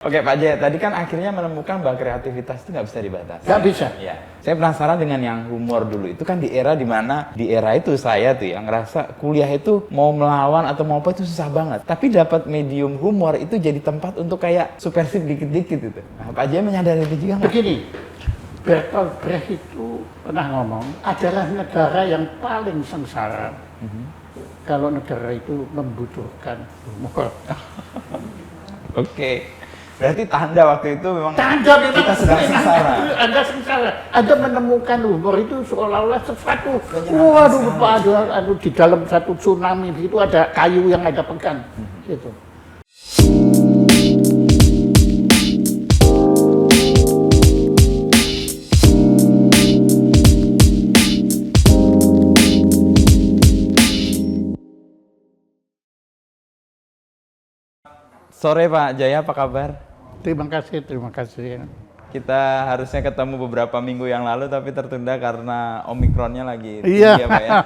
Oke Pak Jaya, tadi kan akhirnya menemukan bahwa kreativitas itu nggak bisa dibatasi. Nggak bisa. Ya. Saya penasaran dengan yang humor dulu. Itu kan di era dimana, di era itu saya tuh yang ngerasa kuliah itu mau melawan atau mau apa itu susah banget. Tapi dapat medium humor itu jadi tempat untuk kayak subversif dikit-dikit itu. Nah, Pak Jaya menyadari itu juga nggak? Begini, Bertolt Brecht itu pernah ngomong, adalah negara yang paling sengsara kalau negara itu membutuhkan humor. Oke. Berarti tanda waktu itu memang Tanda memang kita sedang sengsara. Anda sengsara. Anda menemukan humor itu seolah-olah sesuatu. Waduh, aduh, di dalam satu tsunami itu ada kayu yang ada pegang. Gitu. Sore Pak Jaya, apa kabar? Terima kasih. Kita harusnya ketemu beberapa minggu yang lalu tapi tertunda karena Omikronnya lagi Iya. tinggi ya Pak ya.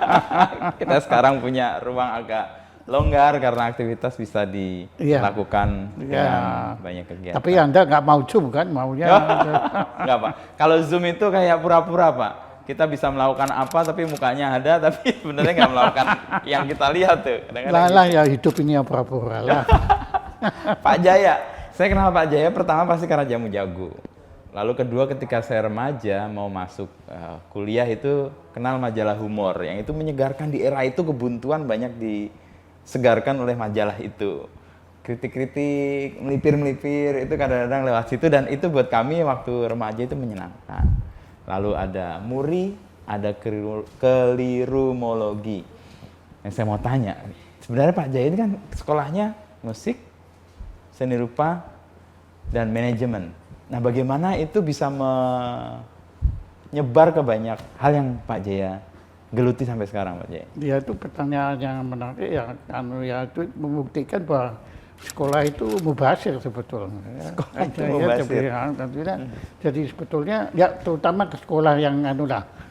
Kita sekarang punya ruang agak longgar karena aktivitas bisa dilakukan dengan banyak kegiatan. Tapi Anda nggak mau Zoom kan? Maunya Enggak Pak, kalau Zoom itu kayak pura-pura Pak. Kita bisa melakukan apa tapi mukanya ada tapi sebenarnya nggak melakukan yang kita lihat tuh. lah ya hidup ini ya pura-pura lah. Pak Jaya, saya kenal Pak Jaya pertama pasti karena jamu jago. Lalu kedua ketika saya remaja mau masuk kuliah itu kenal majalah humor yang itu menyegarkan di era itu kebuntuan banyak disegarkan oleh majalah itu. Kritik-kritik, melipir-melipir itu kadang-kadang lewat situ dan itu buat kami waktu remaja itu menyenangkan. Lalu ada muri, ada kelirumologi. Yang saya mau tanya, sebenarnya Pak Jaya ini kan sekolahnya musik, seni rupa, dan manajemen. Nah, bagaimana itu bisa menyebar ke banyak hal yang Pak Jaya geluti sampai sekarang, Pak Jaya? Dia itu pertanyaan yang menarik ya, itu membuktikan bahwa sekolah itu mubazir sebetulnya. Sekolah itu mubazir. Jadi sebetulnya ya terutama ke sekolah yang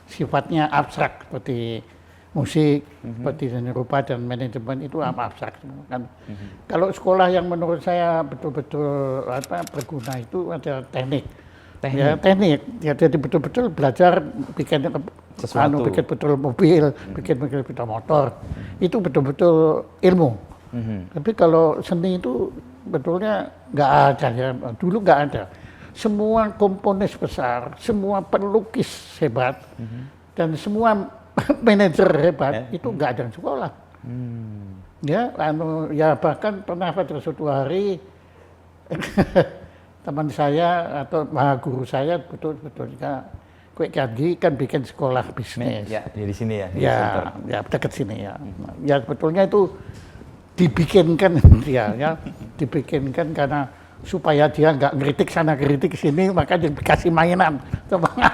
sifatnya abstrak seperti musik, seperti seni rupa dan manajemen itu abstrak kan. Kalau sekolah yang menurut saya betul-betul berguna itu ada teknik. Ya, teknik. Ya, jadi betul-betul belajar bikin sesuatu, bikin betul mobil, bikin sepeda motor. Itu betul-betul ilmu. Tapi kalau seni itu betulnya nggak ada ya. Dulu nggak ada. Semua komponis besar, semua pelukis hebat, dan semua manajer hebat itu nggak ada di sekolah. Ya bahkan pernah pada suatu hari teman saya atau guru saya betulnya Kwek Kanji kan bikin sekolah bisnis. Ya, di sini ya. Ya dekat sini ya. Ya sebetulnya itu dibikinkan dibikinkan karena supaya dia nggak ngeritik sana ngeritik sini, maka dikasih mainan.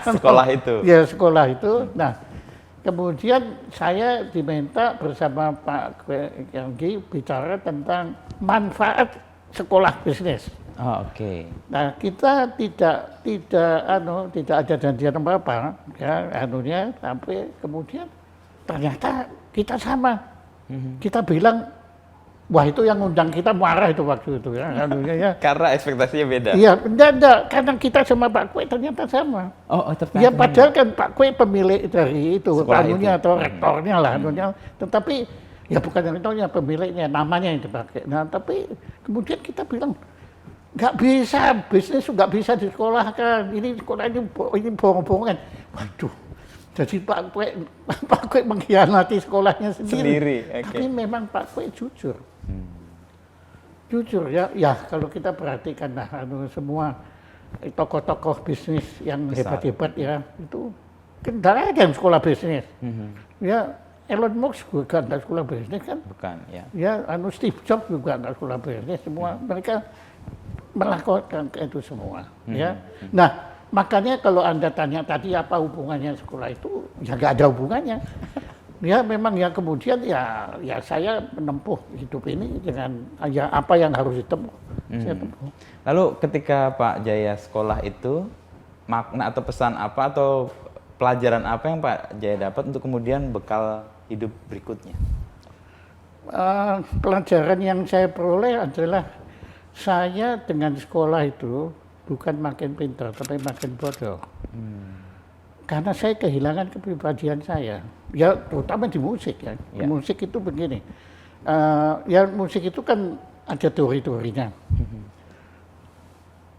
Sekolah itu. Ya sekolah itu. Nah, kemudian saya diminta bersama Pak Kwek Kanji bicara tentang manfaat sekolah bisnis. Oh, oke. Nah, kita tidak ada janjian apa-apa ya sampai kemudian ternyata kita sama. Kita bilang, wah itu yang undang kita marah itu waktu itu ya. Karena ekspektasinya beda. Iya, enggak, karena kita sama Pak Kwek ternyata sama. Oh, ternyata. Ya padahal kan Pak Kwek pemilik dari itu, atau rektornya lah, tetapi ya bukan rektornya, pemiliknya, namanya yang dipakai. Nah, tapi kemudian kita bilang, nggak bisa, bisnis nggak bisa disekolahkan. Ini sekolah ini bohong-bohongan. Waduh, jadi Pak Kwek mengkhianati sekolahnya sendiri. Tapi memang Pak Kwek jujur. Jujur ya kalau kita perhatikan semua tokoh-tokoh bisnis yang hebat-hebat ya itu kan ada yang sekolah bisnis. Ya Elon Musk juga nggak sekolah bisnis kan? Bukan, ya. Ya Steve Jobs juga nggak sekolah bisnis. Semua mereka melakukan itu semua. Ya. Nah, makanya kalau Anda tanya tadi apa hubungannya sekolah itu, ya nggak ada hubungannya. Ya memang ya kemudian ya saya menempuh hidup ini dengan ya apa yang harus ditempuh. Saya tempuh. Lalu ketika Pak Jaya sekolah itu, makna atau pesan apa atau pelajaran apa yang Pak Jaya dapat untuk kemudian bekal hidup berikutnya? Pelajaran yang saya peroleh adalah saya dengan sekolah itu bukan makin pintar, tapi makin bodoh. Karena saya kehilangan kepribadian saya. Ya terutama di musik ya. Di musik itu begini. Ya musik itu kan ada teori-teorinya.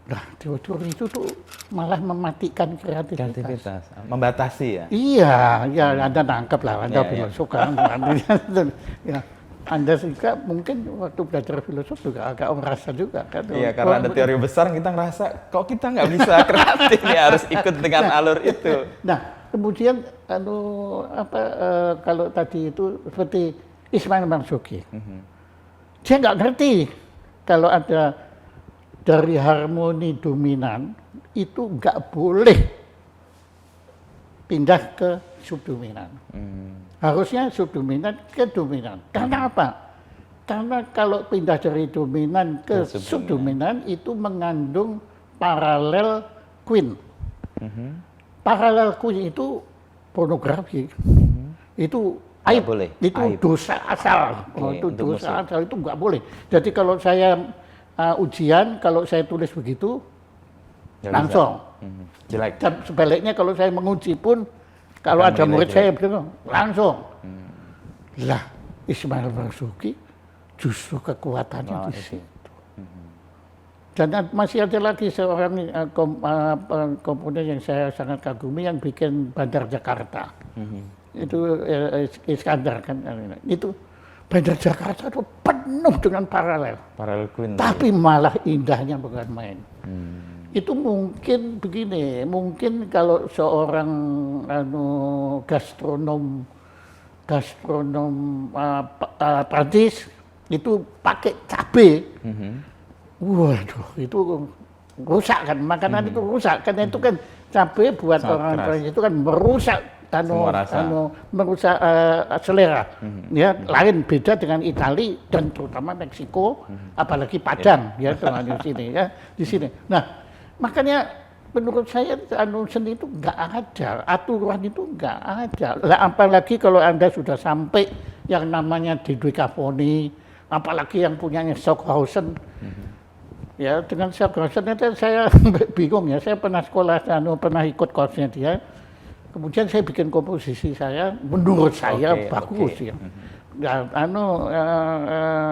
Nah, teori itu tuh malah mematikan kreativitas. Membatasi ya? Iya, ya Anda nangkep lah, Anda Ya, filosof kan. Ya, Anda juga mungkin waktu belajar filosof juga agak merasa juga kan. Iya, karena ada teori besar kita ngerasa kok kita nggak bisa kreatif ya, harus ikut dengan alur itu. Nah, kemudian kalau tadi itu seperti Ismail Marzuki. Dia nggak ngerti kalau ada dari harmoni dominan itu nggak boleh pindah ke subdominan. Harusnya subdominan ke dominan. Karena apa? Karena kalau pindah dari dominan ke subdominan itu mengandung paralel queen. Paralel queen itu pornografi. Itu aib, boleh. itu Aib. dosa asal. Oke, Itu untuk dosa asal, itu nggak boleh. Jadi kalau saya ujian, kalau saya tulis begitu, Nggak langsung. bisa. Jelek. Dan sebaliknya kalau saya menguji pun, kalau Akan ada murid menilai saya bilang, langsung. Lah, Ismail Marzuki justru kekuatannya di situ. Dan masih ada lagi seorang komponen yang saya sangat kagumi yang bikin Bandar Jakarta. Itu Iskandar kan. Itu Bandar Jakarta itu penuh dengan paralel. Paralel queen. Tapi malah indahnya bukan main. Itu mungkin begini, mungkin kalau seorang gastronom Prancis itu pakai cabai, waduh itu rusak kan, makanan itu rusak, karena itu kan cabai buat sangat orang keras. Prancis itu kan merusak Semua rasa. merusak selera. Ya, lain beda dengan Italia dan terutama Meksiko, apalagi Padang ya di sini ya, di sini. Nah, makanya menurut saya seni itu nggak ada, aturan itu nggak ada. Lah, apalagi kalau Anda sudah sampai yang namanya Dodecafoni, apalagi yang punyanya Stockhausen. Ya, dengan Stockhausen itu saya bingung ya. Saya pernah sekolah, pernah ikut kursnya dia. Kemudian saya bikin komposisi saya, menurut saya bagus ya. Ya,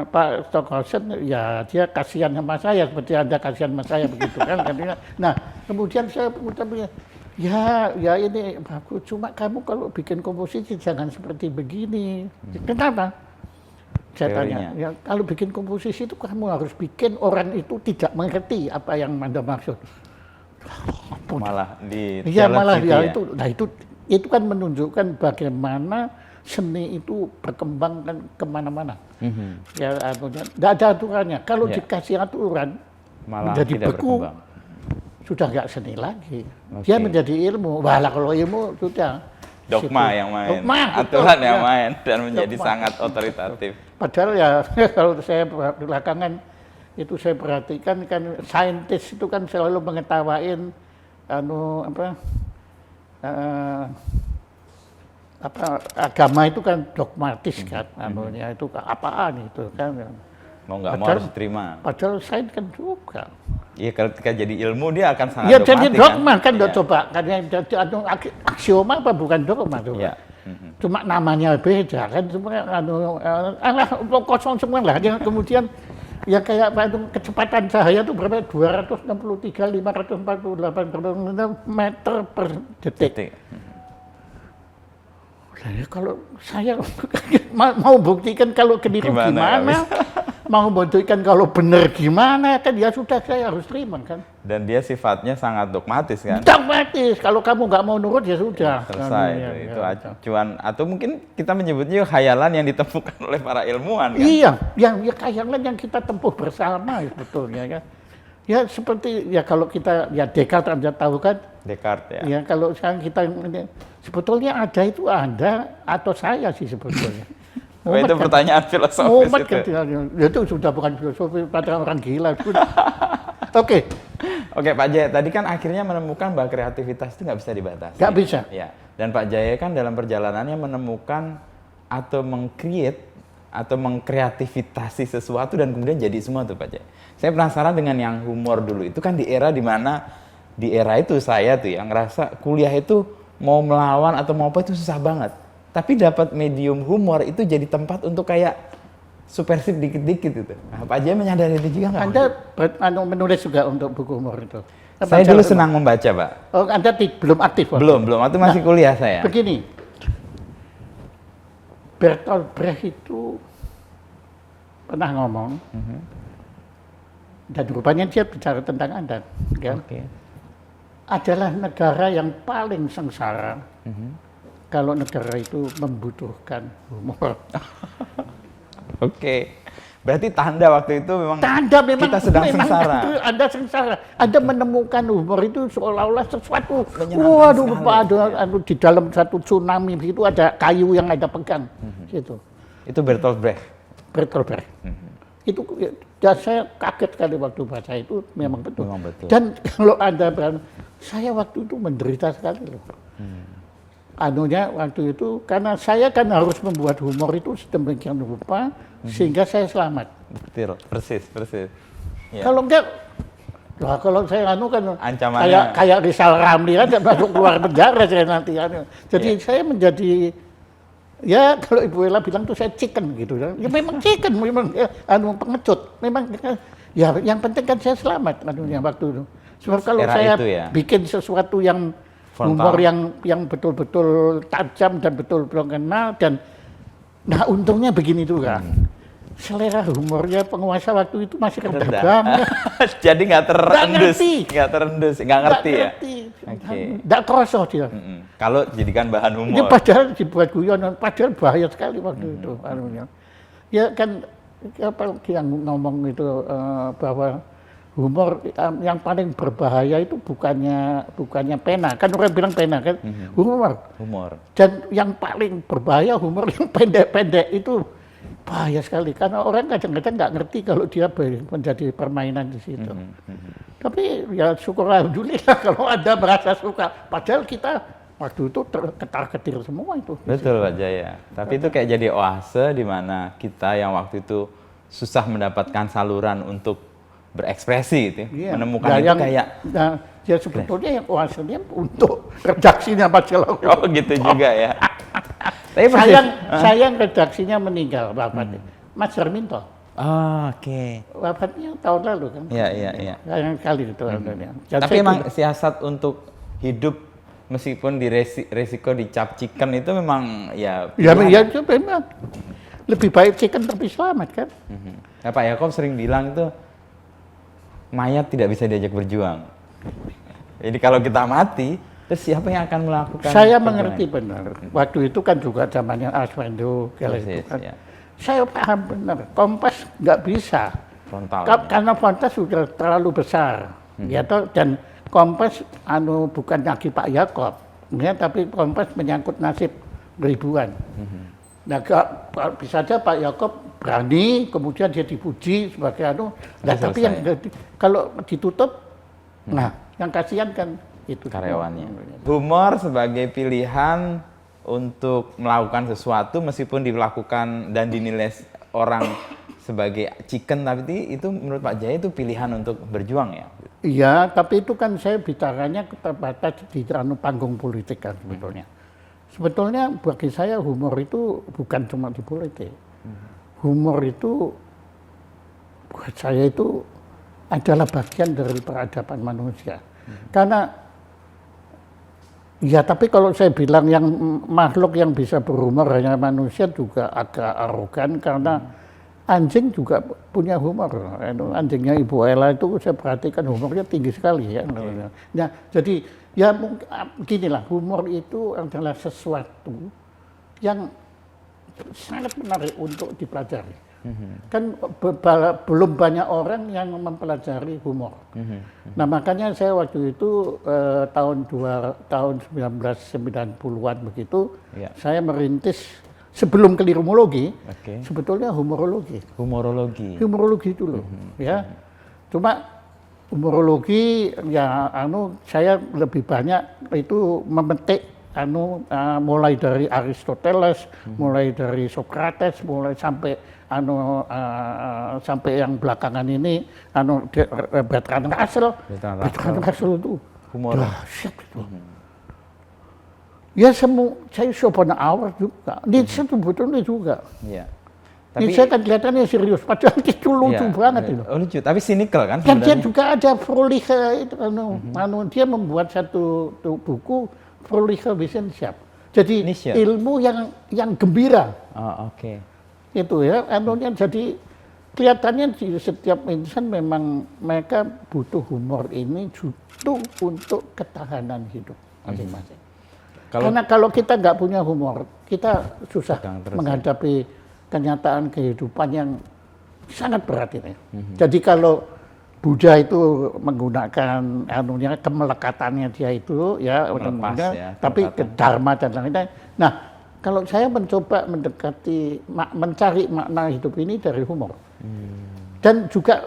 Pak Stockhausen ya dia kasihan sama saya seperti Anda kasihan sama saya begitu kan. Nah, kemudian saya bilang, ya ini bagus, cuma kamu kalau bikin komposisi jangan seperti begini. Kenapa? Saya tanya, ya kalau bikin komposisi itu kamu harus bikin orang itu tidak mengerti apa yang Anda maksud. Malah di Iya, malah ya, ya. itu kan menunjukkan bagaimana seni itu berkembang kan kemana-mana. Ya, tidak ada aturannya. Kalau dikasih aturan, malah menjadi tidak beku, berkembang. sudah nggak seni lagi. Dia menjadi ilmu. Wah, kalau ilmu sudah Dogma situ. yang main, Dogma, aturan betul, yang ya. main, dan menjadi Dogma. sangat otoritatif. Padahal ya kalau saya belakangan itu saya perhatikan kan saintis itu kan selalu mengetawain agama itu kan dogmatis kan, itu apaan itu kan. Mau nggak mau harus diterima. Padahal sains kan juga. Iya, kalau ketika jadi ilmu dia akan sangat Ya dogmatik jadi dogma kan, Iya. coba karena aksioma apa bukan dogma tuh. Iya. Cuma namanya beda kan, semua kosong semua lah. Yang kemudian ya kayak kecepatan cahaya itu berapa? 263, 548 meter per detik. Ya, kalau saya mau buktikan kalau keliru gimana, mau buktikan kalau benar gimana, kan ya sudah saya harus terima kan. Dan dia sifatnya sangat dogmatis kan. Dogmatis, kalau kamu nggak mau nurut ya sudah. Selesai itu acuan, atau mungkin kita menyebutnya khayalan yang ditemukan oleh para ilmuwan kan. Iya, yang khayalan yang kita tempuh bersama sebetulnya ya. Ya seperti ya kalau kita ya Descartes Anda tahu kan. Descartes ya. Ya kalau sekarang kita sebetulnya ada itu Anda atau saya sih sebetulnya. Itu pertanyaan filosofis Muhammad itu. kan, itu sudah bukan filosofi, pada orang gila. Oke. Oke, Pak Jaya, tadi kan akhirnya menemukan bahwa kreativitas itu nggak bisa dibatasi. Nggak bisa. Ya. Dan Pak Jaya kan dalam perjalanannya menemukan atau meng-create atau mengkreativitasi sesuatu dan kemudian jadi semua tuh Pak Jaya. Saya penasaran dengan yang humor dulu. Itu kan di era dimana di era itu saya tuh yang ngerasa kuliah itu mau melawan atau mau apa itu susah banget. Tapi dapat medium humor itu jadi tempat untuk kayak subversif dikit-dikit gitu. Nah, Pak Jaya menyadari itu juga nggak? Anda menulis juga untuk buku humor itu? Saya dulu senang membaca, Pak. Oh, Anda belum aktif? Belum. Waktu masih kuliah saya. Begini, Bertolt Brecht itu pernah ngomong, dan rupanya dia bicara tentang Anda, kan? Oke. Adalah negara yang paling sengsara kalau negara itu membutuhkan humor. Oke. Berarti tanda waktu itu memang kita sedang sengsara. Anda sengsara. Anda menemukan humor itu seolah-olah sesuatu. Waduh, di dalam satu tsunami itu ada kayu yang Anda pegang. Gitu. Itu Bertolt Brecht. Bertolt Brecht. Itu ya saya kaget sekali waktu baca itu, memang betul. Memang betul. Dan kalau Anda saya waktu itu menderita sekali loh. Anunya waktu itu karena saya kan harus membuat humor itu sedemikian rupa sehingga saya selamat. Betul, persis. Ya. Kalau enggak, lah kalau saya kan ancamannya kayak Rizal Ramli kan masuk keluar penjara saya nanti. Jadi saya menjadi, ya kalau Ibu Ella bilang tuh saya chicken gitu. Ya memang chicken, memang pengecut. Memang ya yang penting kan saya selamat waktu itu. Sebab kalau saya bikin sesuatu yang humor yang betul-betul tajam dan betul-betul kenal dan nah untungnya begini juga. Selera humornya penguasa waktu itu masih rendah banget. Jadi nggak terendus, nggak ngerti ya. Nggak kroso dia. Kalau jadikan bahan humor. Ya, padahal dibuat guyonan, padahal bahaya sekali waktu itu. Ya kan apa yang ngomong itu bahwa humor yang paling berbahaya itu bukannya pena, kan orang bilang pena kan, humor. Dan yang paling berbahaya humor yang pendek-pendek itu bahaya sekali karena orang kadang-kadang nggak ngerti kalau dia menjadi permainan di situ. Tapi ya syukur alhamdulillah kalau Anda merasa suka, padahal kita waktu itu ketar-ketir semua itu. Betul Pak Jaya. Tapi itu kayak jadi oase di mana kita yang waktu itu susah mendapatkan saluran untuk berekspresi gitu, menemukan itu kayak. Ya sebetulnya yang oasenya untuk redaksinya majalah. Oh gitu juga ya. Tapi sayang redaksinya meninggal bapaknya, Mas Herminto. Oh, oke. Wafatnya tahun lalu kan. Iya. Sayang sekali itu. Tapi emang siasat untuk hidup meskipun di resiko dicap chicken itu memang ya. Ya itu memang lebih baik chicken tapi selamat kan. Nah, Pak Yakob sering bilang itu mayat tidak bisa diajak berjuang. Jadi kalau kita mati, terus siapa yang akan melakukan? Saya mengerti benar. Waktu itu kan juga zamannya Arswendo, itu kan. Ya. Saya paham benar. Kompas nggak bisa. Frontal. Karena Kompas sudah terlalu besar. Ya, dan Kompas bukan lagi Pak Yakob, ya, tapi Kompas menyangkut nasib ribuan. Nah, bisa saja Pak Yakob berani, kemudian dia dipuji sebagai nah, tapi yang kalau ditutup, nah yang kasihan kan itu karyawannya. Humor sebagai pilihan untuk melakukan sesuatu meskipun dilakukan dan dinilai orang sebagai chicken, tapi itu menurut Pak Jaya itu pilihan untuk berjuang ya? Iya, tapi itu kan saya bicaranya terbatas di panggung politik kan sebetulnya. Sebetulnya bagi saya humor itu bukan cuma di politik. Humor itu buat saya itu adalah bagian dari peradaban manusia. Karena ya tapi kalau saya bilang yang makhluk yang bisa berhumor hanya manusia juga agak arogan karena anjing juga punya humor. Anjingnya Ibu Ella itu saya perhatikan humornya tinggi sekali ya. Nah, jadi ya beginilah, humor itu adalah sesuatu yang sangat menarik untuk dipelajari. Kan belum banyak orang yang mempelajari humor. Nah makanya saya waktu itu tahun 1990-an begitu, saya merintis sebelum kelirumologi, sebetulnya humorologi. Humorologi dulu, ya. Cuma humorologi ya saya lebih banyak itu memetik mulai dari Aristoteles, mulai dari Socrates, mulai sampai sampai yang belakangan ini Bertrand Russell. Bertrand Russell itu Humor. dahsyat itu. Ya saya Schopenhauer juga, Nietzsche itu sebetulnya juga. Iya. Nietzsche kan kelihatannya serius, padahal itu lucu banget itu. Oh, lucu, tapi cynical kan Dan dia sebenarnya. juga ada Fröhliche itu dia membuat satu buku Fröhliche Wissenschaft. Jadi Nietzsche. ilmu yang gembira. Oh, oke. Itu ya, jadi kelihatannya di setiap insan memang mereka butuh humor ini justru untuk ketahanan hidup masing-masing. Karena kalau kita nggak punya humor, kita susah menghadapi kenyataan kehidupan yang sangat berat ini. Jadi kalau Buddha itu menggunakan kemelekatannya dia itu ya, tapi ke dharma dan lain-lain. Nah, kalau saya mencoba mencari makna hidup ini dari humor. Dan juga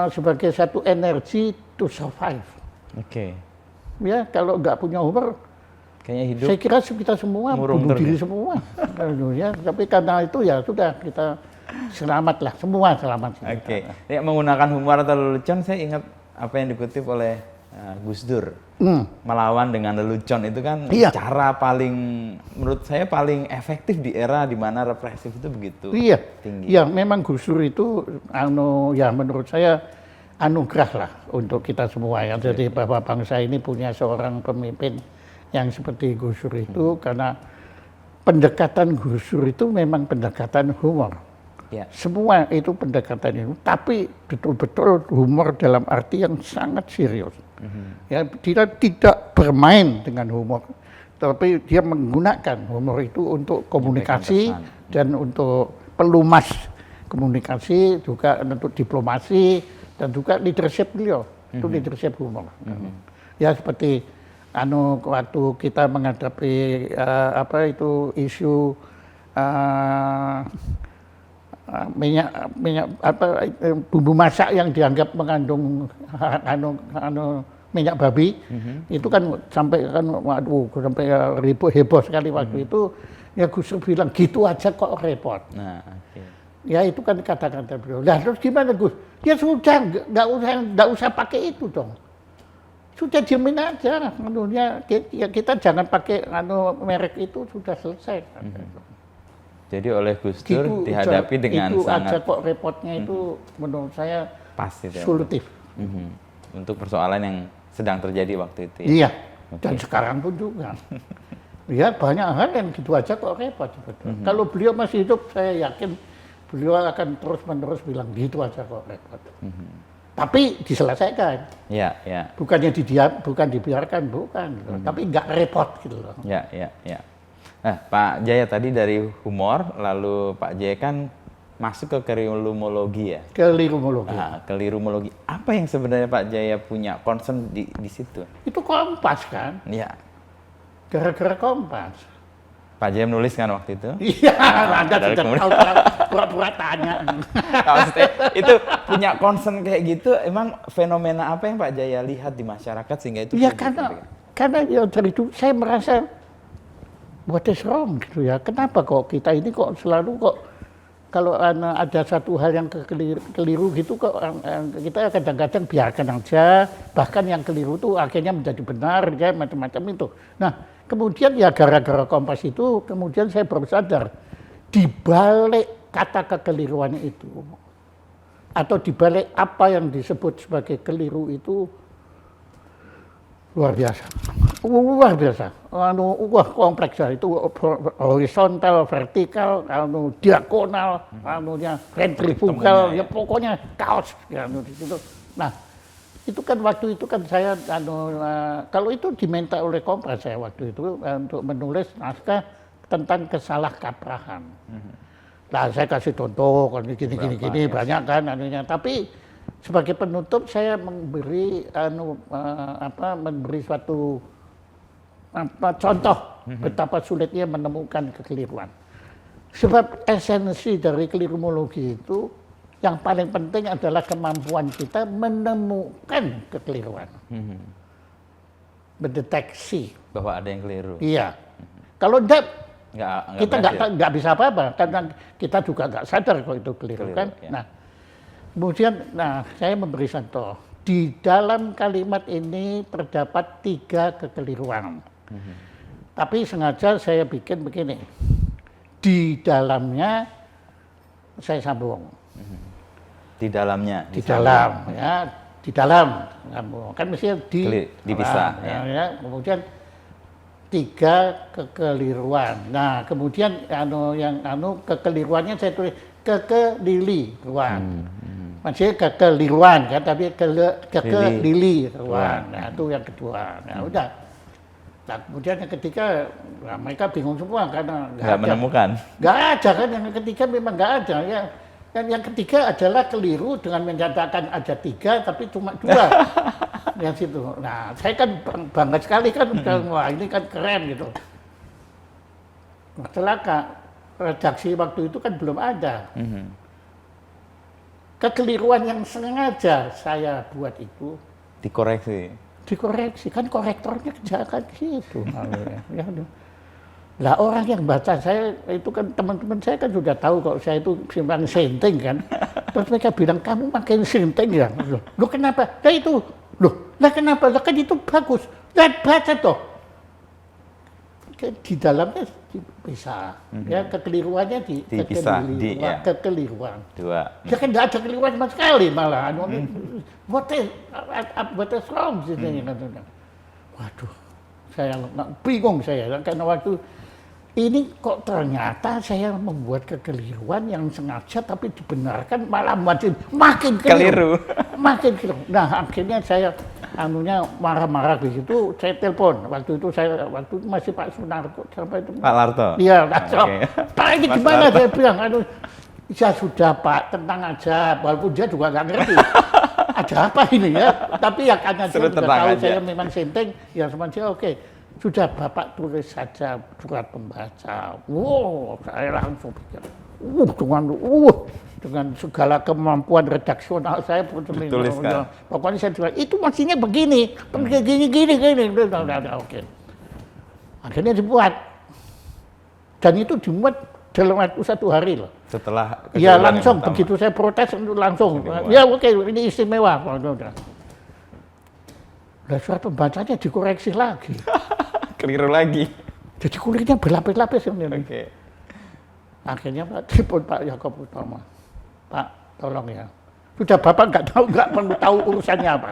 sebagai satu energi to survive. Oke. Ya, kalau nggak punya humor, Kayaknya hidup saya kira kita semua bunuh diri semua. Ya, tapi karena itu ya sudah kita selamatlah, semua selamat. Oke. Ya, menggunakan humor atau lelucon, saya ingat apa yang dikutip oleh Gus Dur. Melawan dengan lelucon itu kan cara paling, menurut saya paling efektif di era di mana represif itu begitu tinggi. Iya, memang Gus Dur itu ya menurut saya anugerah lah untuk kita semua ya. Jadi bahwa bangsa ini punya seorang pemimpin yang seperti Gus Dur itu, karena pendekatan Gus Dur itu memang pendekatan humor. Ya. Semua itu pendekatan itu, tapi betul-betul humor dalam arti yang sangat serius. Ya, dia tidak bermain dengan humor, tapi dia menggunakan humor itu untuk komunikasi dan untuk pelumas komunikasi, juga untuk diplomasi dan juga leadership beliau. Itu leadership humor. Ya seperti waktu kita menghadapi isu minyak bumbu masak yang dianggap mengandung minyak babi, itu kan sampai sampai heboh sekali waktu itu. Ya Gus Dur bilang gitu aja kok repot. Nah, ya itu kan kata-kata beliau. Lah terus gimana Gus? Ya sudah nggak usah pakai itu dong. Sudah diemin aja, ya kita jangan pakai merek itu, sudah selesai. Jadi oleh Gus Dur dihadapi dengan itu sangat aja kok repotnya itu menurut saya pasti solutif. Untuk persoalan yang sedang terjadi waktu itu. Ya? Iya. Dan sekarang pun juga. Ya banyak hal yang gitu aja kok repot. Kalau beliau masih hidup, saya yakin beliau akan terus-menerus bilang gitu aja kok repot. Tapi diselesaikan. Ya. Bukan dibiarkan, bukan. Tapi nggak repot gitu loh. Ya. Nah, Pak Jaya tadi dari humor, lalu Pak Jaya kan masuk ke kelirumologi ya? Kelirumologi. Nah, kelirumologi. Apa yang sebenarnya Pak Jaya punya concern di situ? Itu Kompas kan? Iya. Gara-gara Kompas. Pak Jaya menulis kan waktu itu? Iya, Anda tidak tahu, pura-pura tanya. Maksudnya itu punya concern kayak gitu, emang fenomena apa yang Pak Jaya lihat di masyarakat sehingga itu? Iya, karena ya dari dulu saya merasa what is wrong gitu ya. Kenapa kok kita ini kok selalu kok kalau ada satu hal yang keliru gitu kok kita kadang-kadang biarkan aja, bahkan yang keliru itu akhirnya menjadi benar ya, macam-macam itu. Nah, kemudian ya gara-gara Kompas itu kemudian saya baru sadar di balik kata kekeliruan itu atau di balik apa yang disebut sebagai keliru itu luar biasa. Kompleks ya, itu horizontal, vertikal, diagonal, sentrifugal, ya pokoknya kaos ya, di situ. Nah, itu kan waktu itu kan saya kalau itu diminta oleh Kompas saya waktu itu untuk menulis naskah tentang kesalahkaprahan. Nah, saya kasih contoh gini banyak kan anunya, tapi sebagai penutup saya memberi suatu contoh betapa sulitnya menemukan kekeliruan. Sebab esensi dari kelirumologi itu yang paling penting adalah kemampuan kita menemukan kekeliruan. mendeteksi. Bahwa ada yang keliru. Iya. Kalau enggak, kita berhasil. nggak bisa apa-apa karena kita juga nggak sadar kalau itu keliru kan. Ya. Nah, kemudian, saya memberi contoh. Di dalam kalimat ini terdapat 3 kekeliruan. Tapi sengaja saya bikin begini. Di dalamnya saya sambung. Di dalamnya. Di dalam, ya, di dalam. Kan mestinya dipisah. Ya. Kemudian 3 kekeliruan. Nah, kemudian kekeliruannya saya tulis kekeliruan. Maksudnya kekeliruan kan, tapi kekeliruan. Nah, itu yang kedua. Nah, udah. Nah, kemudian yang ketiga, mereka bingung semua karena nggak menemukan. Nggak ada kan, yang ketiga memang nggak ada. Ya. Dan yang ketiga adalah keliru dengan menyatakan ada 3 tapi cuma 2 yang situ. Nah, saya kan bangga sekali kan, wah ini kan keren gitu. Masalah redaksi waktu itu kan belum ada. Kekeliruan yang sengaja saya buat itu dikoreksi kan korektornya kerjakan gitu. Ya, lah orang yang baca saya itu kan teman-teman saya kan sudah tahu kalau saya itu simpan senting kan. Terus mereka bilang kamu makin senting ya. Loh kenapa? Lah itu. Loh, lah kenapa? Lah kan itu bagus. Lihat baca toh. Di dalamnya bisa. Ya kekeliruannya dipisah. Kekeliruan. 2. Ya kan tidak ada keliruan sama sekali malah. What is wrong? Waduh, saya bingung saya karena waktu ini kok ternyata saya membuat kekeliruan yang sengaja tapi dibenarkan malah makin keliru. Makin keliru. Nah, akhirnya saya marah-marah begitu, saya telepon. Waktu itu masih Pak Sunarko sampai itu. Pak Larto. Iya, Pak ini gimana saya bilang, ya sudah Pak, tenang aja, walaupun dia juga nggak ngerti. Ada apa ini ya? Tapi ya karena dia sudah tahu aja. Saya memang senting, ya sama dia oke. Sudah Bapak tulis saja surat pembaca. Wow, saya langsung pikir, dengan segala kemampuan redaksional saya tuliskan. Pokoknya saya bilang, itu maksudnya begini, gini. Oke. Akhirnya dibuat. Dan itu dibuat dalam waktu 1 hari loh. Setelah ya langsung begitu saya protes langsung. Ya oke, ini istimewa. Nah, surat pembacanya dikoreksi lagi. Keliru lagi. Jadi kulitnya berlapis-lapis. Oke. Akhirnya telepon Pak Yakob Utama. Pak, tolong ya. Sudah Bapak nggak perlu tahu urusannya apa.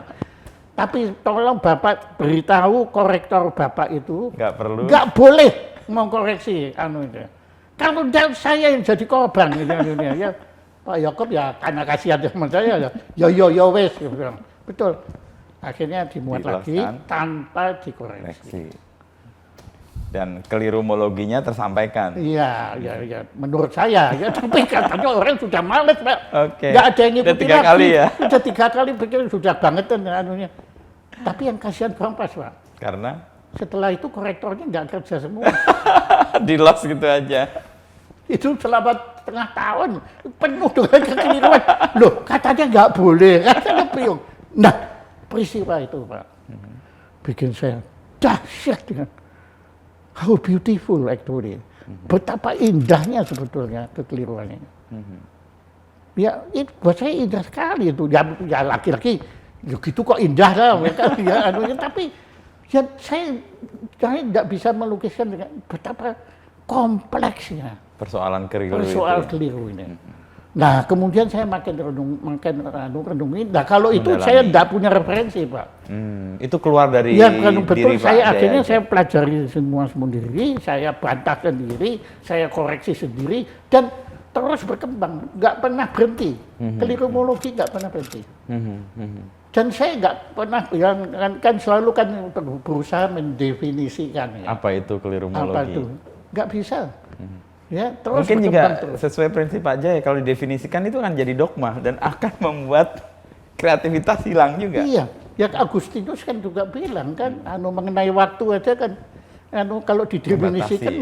Tapi tolong Bapak beritahu korektor Bapak itu nggak boleh mengkoreksi itu. Kalau saya yang jadi korban gitu ya. Pak Yakob ya karena kasihan sama saya ya wes gitu. Betul. Akhirnya dimuat lagi tanpa dikoreksi. Dan keliruologinya tersampaikan. Iya, menurut saya ya, tapi katanya orang sudah males, Pak. Oke. Nggak ada yang ngikutin Udah 3 kali ya. Sudah 3 kali pikir sudah bangetan anunya. Tapi yang kasihan Kompas, Pak. Karena setelah itu korektornya nggak kerja semua. Di loss gitu aja. Itu selama setengah tahun penuh dengan kekeliruan. Loh, katanya nggak boleh, katanya bingung. Nah, peristiwa itu, Pak, bikin saya dahsyat dengan how beautiful actually. Betapa indahnya sebetulnya kekeliruannya. Ya, itu buat saya indah sekali itu. Ya laki-laki, ya gitu kok indah lah mereka. Ya, tapi ya saya tidak bisa melukiskan dengan betapa kompleksnya persoalan keliru ini. Nah, kemudian saya makin renungin. Nah, kalau itu saya tidak punya referensi, Pak. Itu keluar dari betul. Diri Pak Akhirnya saya pelajari semua sendiri, saya bantah sendiri, saya koreksi sendiri, dan terus berkembang, nggak pernah berhenti. Keliruologi nggak pernah berhenti. Dan saya nggak pernah, kan selalu kan berusaha mendefinisikan. Ya. Apa itu keliruologi? Apa itu? Nggak bisa. Ya, terus mungkin juga sesuai prinsip Pak Jaya, kalau didefinisikan itu akan jadi dogma dan akan membuat kreativitas hilang juga. Iya, ya Agustinus kan juga bilang kan, mengenai waktu aja kan, kalau didefinisikan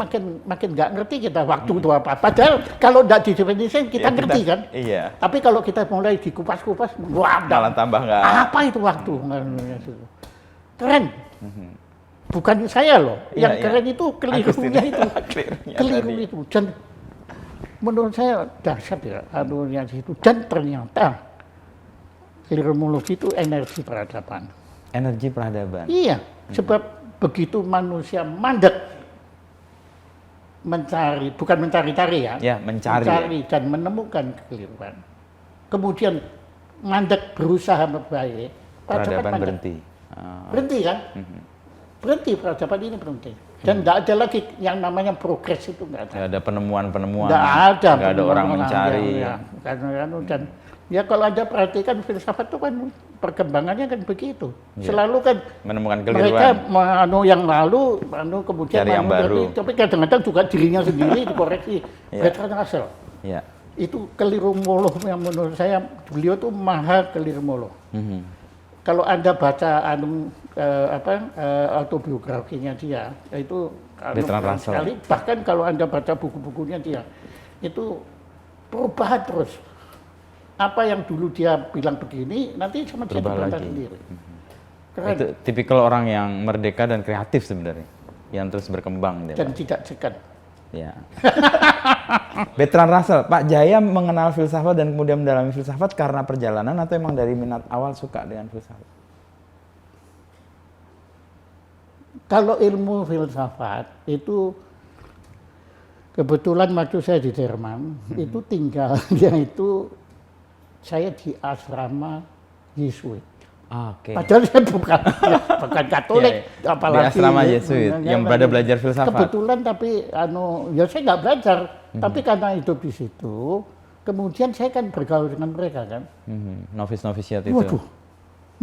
makin nggak ngerti kita waktu itu apa. Padahal kalau nggak didefinisikan kita ngerti kan. Iya. Tapi kalau kita mulai dikupas-kupas, wah, malah tambah nggak. Apa itu waktu? Keren. bukan saya loh, Iya, yang iya. keren itu kelirunya Agustin. itu, Kelirunya keliru tadi. itu. Dan menurut saya dahsyat ya anunya itu. Dan ternyata kelirumologi itu energi peradaban. Energi peradaban. Iya, sebab begitu manusia mandek mencari, bukan mencari-cari ya, Ya, mencari. dan menemukan kekeliruan. Kemudian mandek berusaha memperbaiki, Peradaban mandek. berhenti. Ah, Berhenti kan? Berhenti, peradaban ini berhenti. Dan tidak ada lagi yang namanya progres itu nggak ada. nggak ada penemuan-penemuan. Nggak ada. Nggak ada orang mencari. Ya. Dan ya kalau Anda perhatikan filsafat itu kan perkembangannya kan begitu. Iya. Selalu kan Menemukan mereka keliruan. yang lalu, kemudian Cari yang baru. tapi kadang-kadang juga dirinya sendiri dikoreksi. Iya. Bertrand Russell Ya. itu kelirumolog yang menurut saya beliau tuh maha kelirumolog. Mhm. Kalau Anda baca autobiografinya dia, itu Bertrand keren Russell. sekali. Bahkan kalau Anda baca buku-bukunya dia, itu perubahan terus. Apa yang dulu dia bilang begini, nanti sama dia Berubah dibantah lagi. sendiri. Keren. Itu tipikal orang yang merdeka dan kreatif sebenarnya, yang terus berkembang dia. Dan Pak. tidak segan. Ya. Bertrand Russell, Pak Jaya mengenal filsafat dan kemudian mendalami filsafat karena perjalanan atau emang dari minat awal suka dengan filsafat? Kalau ilmu filsafat itu kebetulan waktu saya di Jerman itu tinggalnya itu saya di asrama Yesuit. Oke. Padahal saya bukan Katolik, Iya, apalagi di asrama Yesuit yang pada belajar filsafat. Kebetulan tapi ya saya nggak belajar, tapi karena hidup di situ, kemudian saya kan bergaul dengan mereka kan. Novis-novisiat itu. Waduh,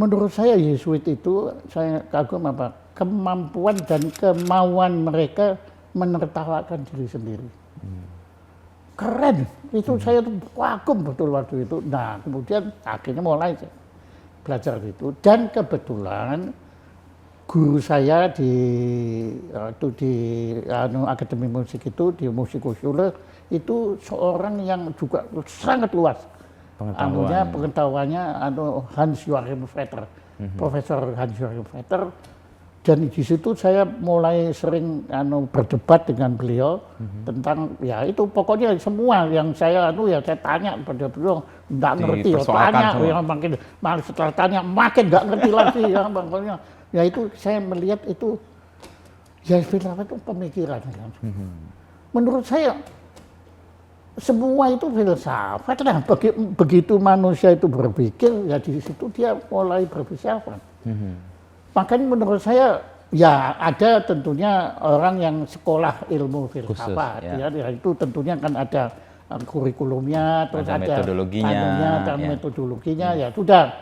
menurut saya Yesuit itu saya kagum apa kemampuan dan kemauan mereka menertawakan diri sendiri. Keren, itu saya tuh kagum betul waktu itu. Nah kemudian akhirnya mulai belajar itu, dan kebetulan guru saya di Akademi Musik itu di Musikhochschule itu seorang yang juga sangat luas pengetahuannya Hans Joachim Vetter, Profesor Hans Joachim Vetter. Dan di situ saya mulai sering berdebat dengan beliau tentang ya itu pokoknya semua yang saya saya tanya pada beliau nggak ngerti ya, tanya ya makin setelah tanya makin nggak ngerti lagi ya pokoknya ya itu saya melihat itu ya filsafat itu pemikiran kan. Menurut saya semua itu filsafat lah. Begitu manusia itu berpikir ya di situ dia mulai berfilsafat. Makanya menurut saya ya ada tentunya orang yang sekolah ilmu filsafat. Khusus, ya itu tentunya kan ada kurikulumnya, terus ada metodologinya, dan metodologinya ya sudah.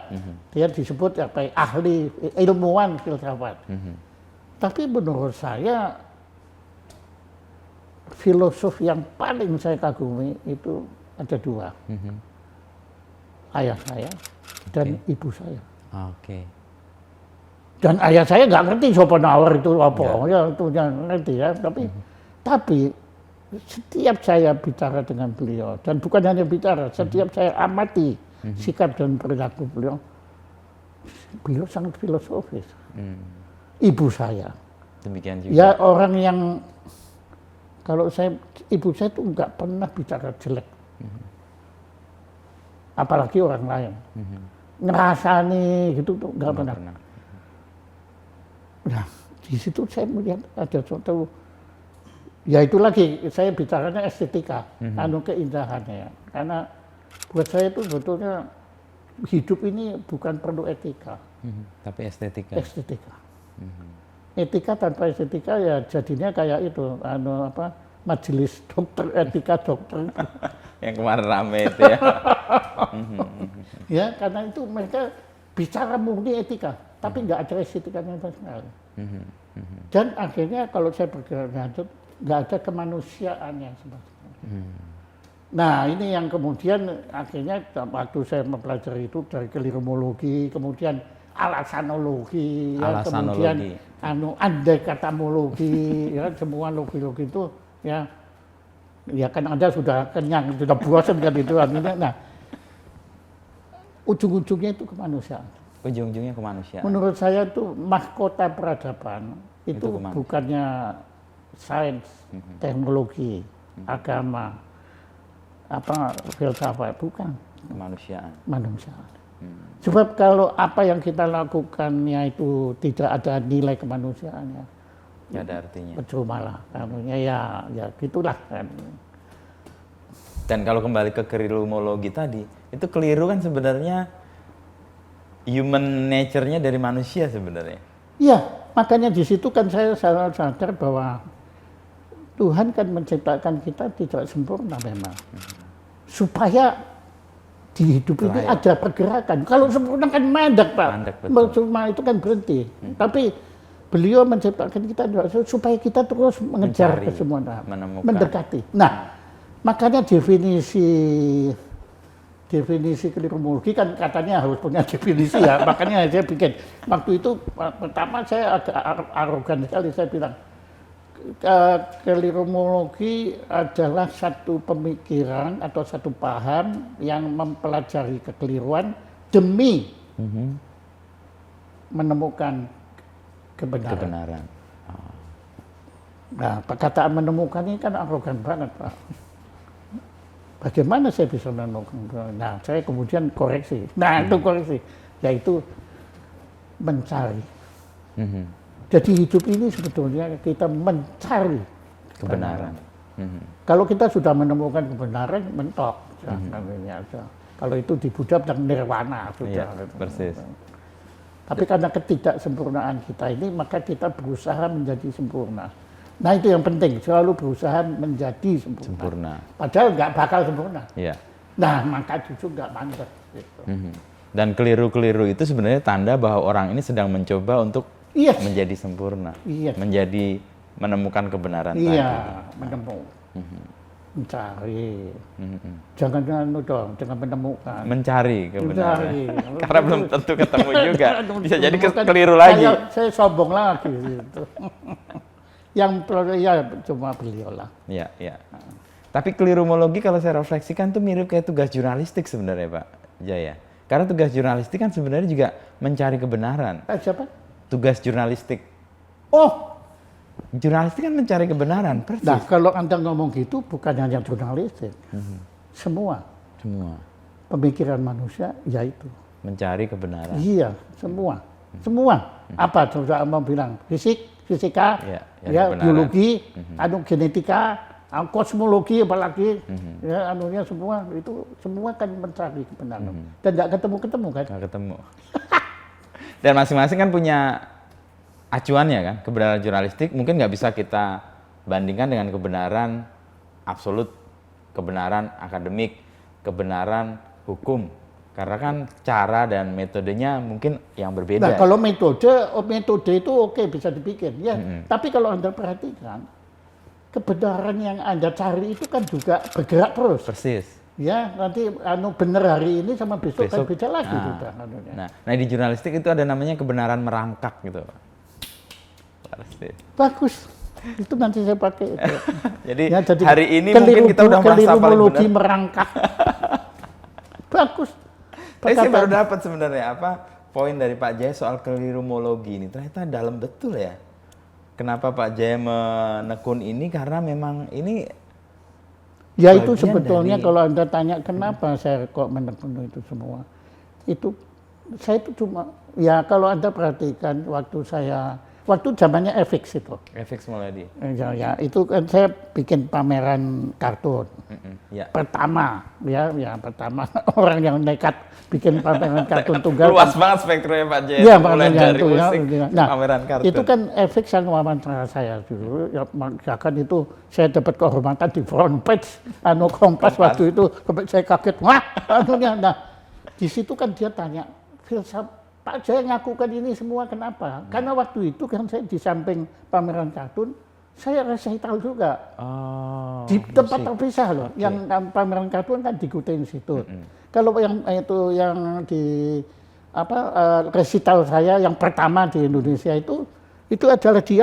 Dia disebut ahli ilmuwan filsafat. Tapi menurut saya filosof yang paling saya kagumi itu ada dua. Ayah saya dan ibu saya. Oke. Dan ayah saya nggak ngerti Schopenhauer itu apa, ya itu yang ngerti ya. Tapi setiap saya bicara dengan beliau, dan bukan hanya bicara, setiap saya amati sikap dan perilaku beliau sangat filosofis. Ibu saya, Demikian juga. ya orang yang ibu saya tuh nggak pernah bicara jelek, apalagi orang lain. Ngerasani gitu tuh nggak pernah. Nah, di situ saya melihat ada suatu, ya itu lagi saya bicaranya estetika, keindahannya ya. Karena buat saya itu sebetulnya hidup ini bukan perlu etika, tapi estetika. Estetika. Etika tanpa estetika ya jadinya kayak itu, majelis dokter, etika dokter. Yang kemarin rame itu ya. Ya, karena itu mereka bicara murni etika, tapi nggak ada estetikanya sama sekali. Dan akhirnya kalau saya bergerak lanjut, nggak ada kemanusiaannya sebetulnya. Nah ini yang kemudian akhirnya waktu saya mempelajari itu dari kelirumologi, kemudian alasanologi, ya, kemudian andekatamologi, ya semua logi-logi itu ya kan Anda sudah kenyang, sudah bosan kan itu artinya. Nah ujung-ujungnya itu kemanusiaan. Ujung-ujungnya kemanusiaan. Menurut saya itu mahkota peradaban itu kemana? bukannya sains, teknologi, agama, apa filsafat, bukan Kemanusiaan. manusia. Sebab kalau apa yang kita lakukannya itu tidak ada nilai kemanusiaannya, Nggak ada artinya. percuma lah. Kamunya ya gitulah kan. Dan kalau kembali ke krilumologi tadi, itu keliru kan sebenarnya human nature-nya dari manusia sebenarnya. Iya, makanya di situ kan saya sadar bahwa Tuhan kan menciptakan kita tidak sempurna memang. Supaya di hidup ini ada pergerakan. Kalau sempurna kan mandek, Pak. Mandek, betul. Cuma itu kan berhenti. Tapi beliau menciptakan kita supaya kita terus mengejar Mencari, kesempurnaan, menemukan. mendekati. Nah, makanya definisi krilumologi kan katanya harus punya definisi ya. Makanya saya bikin. Waktu itu pertama saya agak arogan sekali, saya bilang krilumologi adalah satu pemikiran atau satu paham yang mempelajari kekeliruan demi menemukan kebenaran. Nah, perkataan menemukan ini kan arogan banget, Pak. Bagaimana saya bisa menemukan? Nah, saya kemudian koreksi. Nah, itu koreksi, yaitu mencari. Jadi hidup ini sebetulnya kita mencari Kebenaran. Kalau kita sudah menemukan kebenaran, mentok. Kalau itu di Buddha bilang nirwana sudah. Iya, persis. Tapi karena ketidaksempurnaan kita ini, maka kita berusaha menjadi sempurna. Nah itu yang penting, selalu berusaha menjadi sempurna. Padahal nggak bakal sempurna. Iya. Nah maka justru nggak pantas. Gitu. Dan keliru-keliru itu sebenarnya tanda bahwa orang ini sedang mencoba untuk Iya. menjadi sempurna, Iya. menjadi menemukan kebenaran Iya, menemukan, mencari. Jangan menemukan. mencari kebenaran. Mencari. Karena belum tentu ketemu juga. Bisa jadi Menemukan, keliru lagi. Saya sombong lagi. Gitu. Yang ya cuma beliau lah. Iya, iya. Tapi keliruologi kalau saya refleksikan tuh mirip kayak tugas jurnalistik sebenarnya, Pak Jaya. Karena tugas jurnalistik kan sebenarnya juga mencari kebenaran. Siapa? Tugas jurnalistik. Oh, Jurnalistik kan mencari kebenaran, persis. nah kalau Anda ngomong gitu bukan hanya jurnalistik. Semua pemikiran manusia yaitu Mencari kebenaran. iya, semua. Semua. Apa sudah mau bilang? Fisika, Iya, ya, kebenaran. biologi, genetika, kosmologi apalagi, ya anunya semua itu semua kan mencari kebenaran. Dan nggak ketemu kan? Nggak ketemu. Dan masing-masing kan punya acuannya kan. Kebenaran jurnalistik mungkin nggak bisa kita bandingkan dengan kebenaran absolut, kebenaran akademik, kebenaran hukum. Karena kan cara dan metodenya mungkin yang berbeda. Nah kalau metode itu oke, bisa dibikin ya. Tapi kalau Anda perhatikan, kebenaran yang Anda cari itu kan juga bergerak terus. Persis. Ya, nanti benar hari ini sama besok kan beda lagi sudah. Nah di jurnalistik itu ada namanya kebenaran merangkak gitu, Pak. Persis. Bagus. Itu nanti saya pakai itu. Jadi hari ini mungkin kita udah merasa paling benar. Merangkak. Bagus. Tapi saya baru dapat sebenarnya apa poin dari Pak Jaya soal keliruologi ini. Ternyata dalam betul ya. Kenapa Pak Jaya menekun ini karena memang ini ya itu sebetulnya kalau Anda tanya kenapa saya kok menekun itu semua. Itu saya itu cuma ya kalau Anda perhatikan waktu zamannya FX itu. FX Mulyadi. Ya, itu kan saya bikin pameran kartun. Ya. Pertama orang yang nekat bikin pameran kartun tunggal. Luas banget spektrumnya Pak Jaya. Ya, mulai dari musik, nah, pameran kartun. itu kan FX yang wawancara saya dulu. Ya, misalkan itu saya dapat kehormatan di front page Kompas waktu itu, saya kaget. Wah, nah di situ kan dia tanya filsafat. Pak Jaya ngakukan ini semua kenapa? Karena waktu itu kan saya di samping pameran kartun, saya resital juga. Oh, Di tempat terpisah loh. Okay. Yang pameran kartun kan di Goethe Institute. Kalau yang di resital saya yang pertama di Indonesia itu adalah di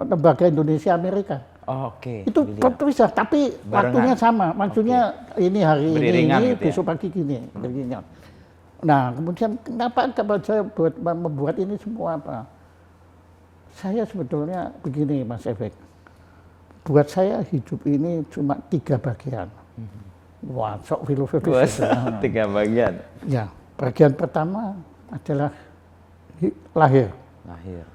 lembaga Indonesia Amerika. Oh, oke. Itu terpisah, tapi waktunya sama. Maksudnya ini hari ini, gitu besok pagi gini. Nah, kemudian kenapa saya membuat ini semua apa? Saya sebetulnya begini Mas Efek, buat saya hidup ini cuma 3 bagian. Wah, sok filosofis. Wah, 3 bagian. Ya, bagian pertama adalah lahir. Lahir.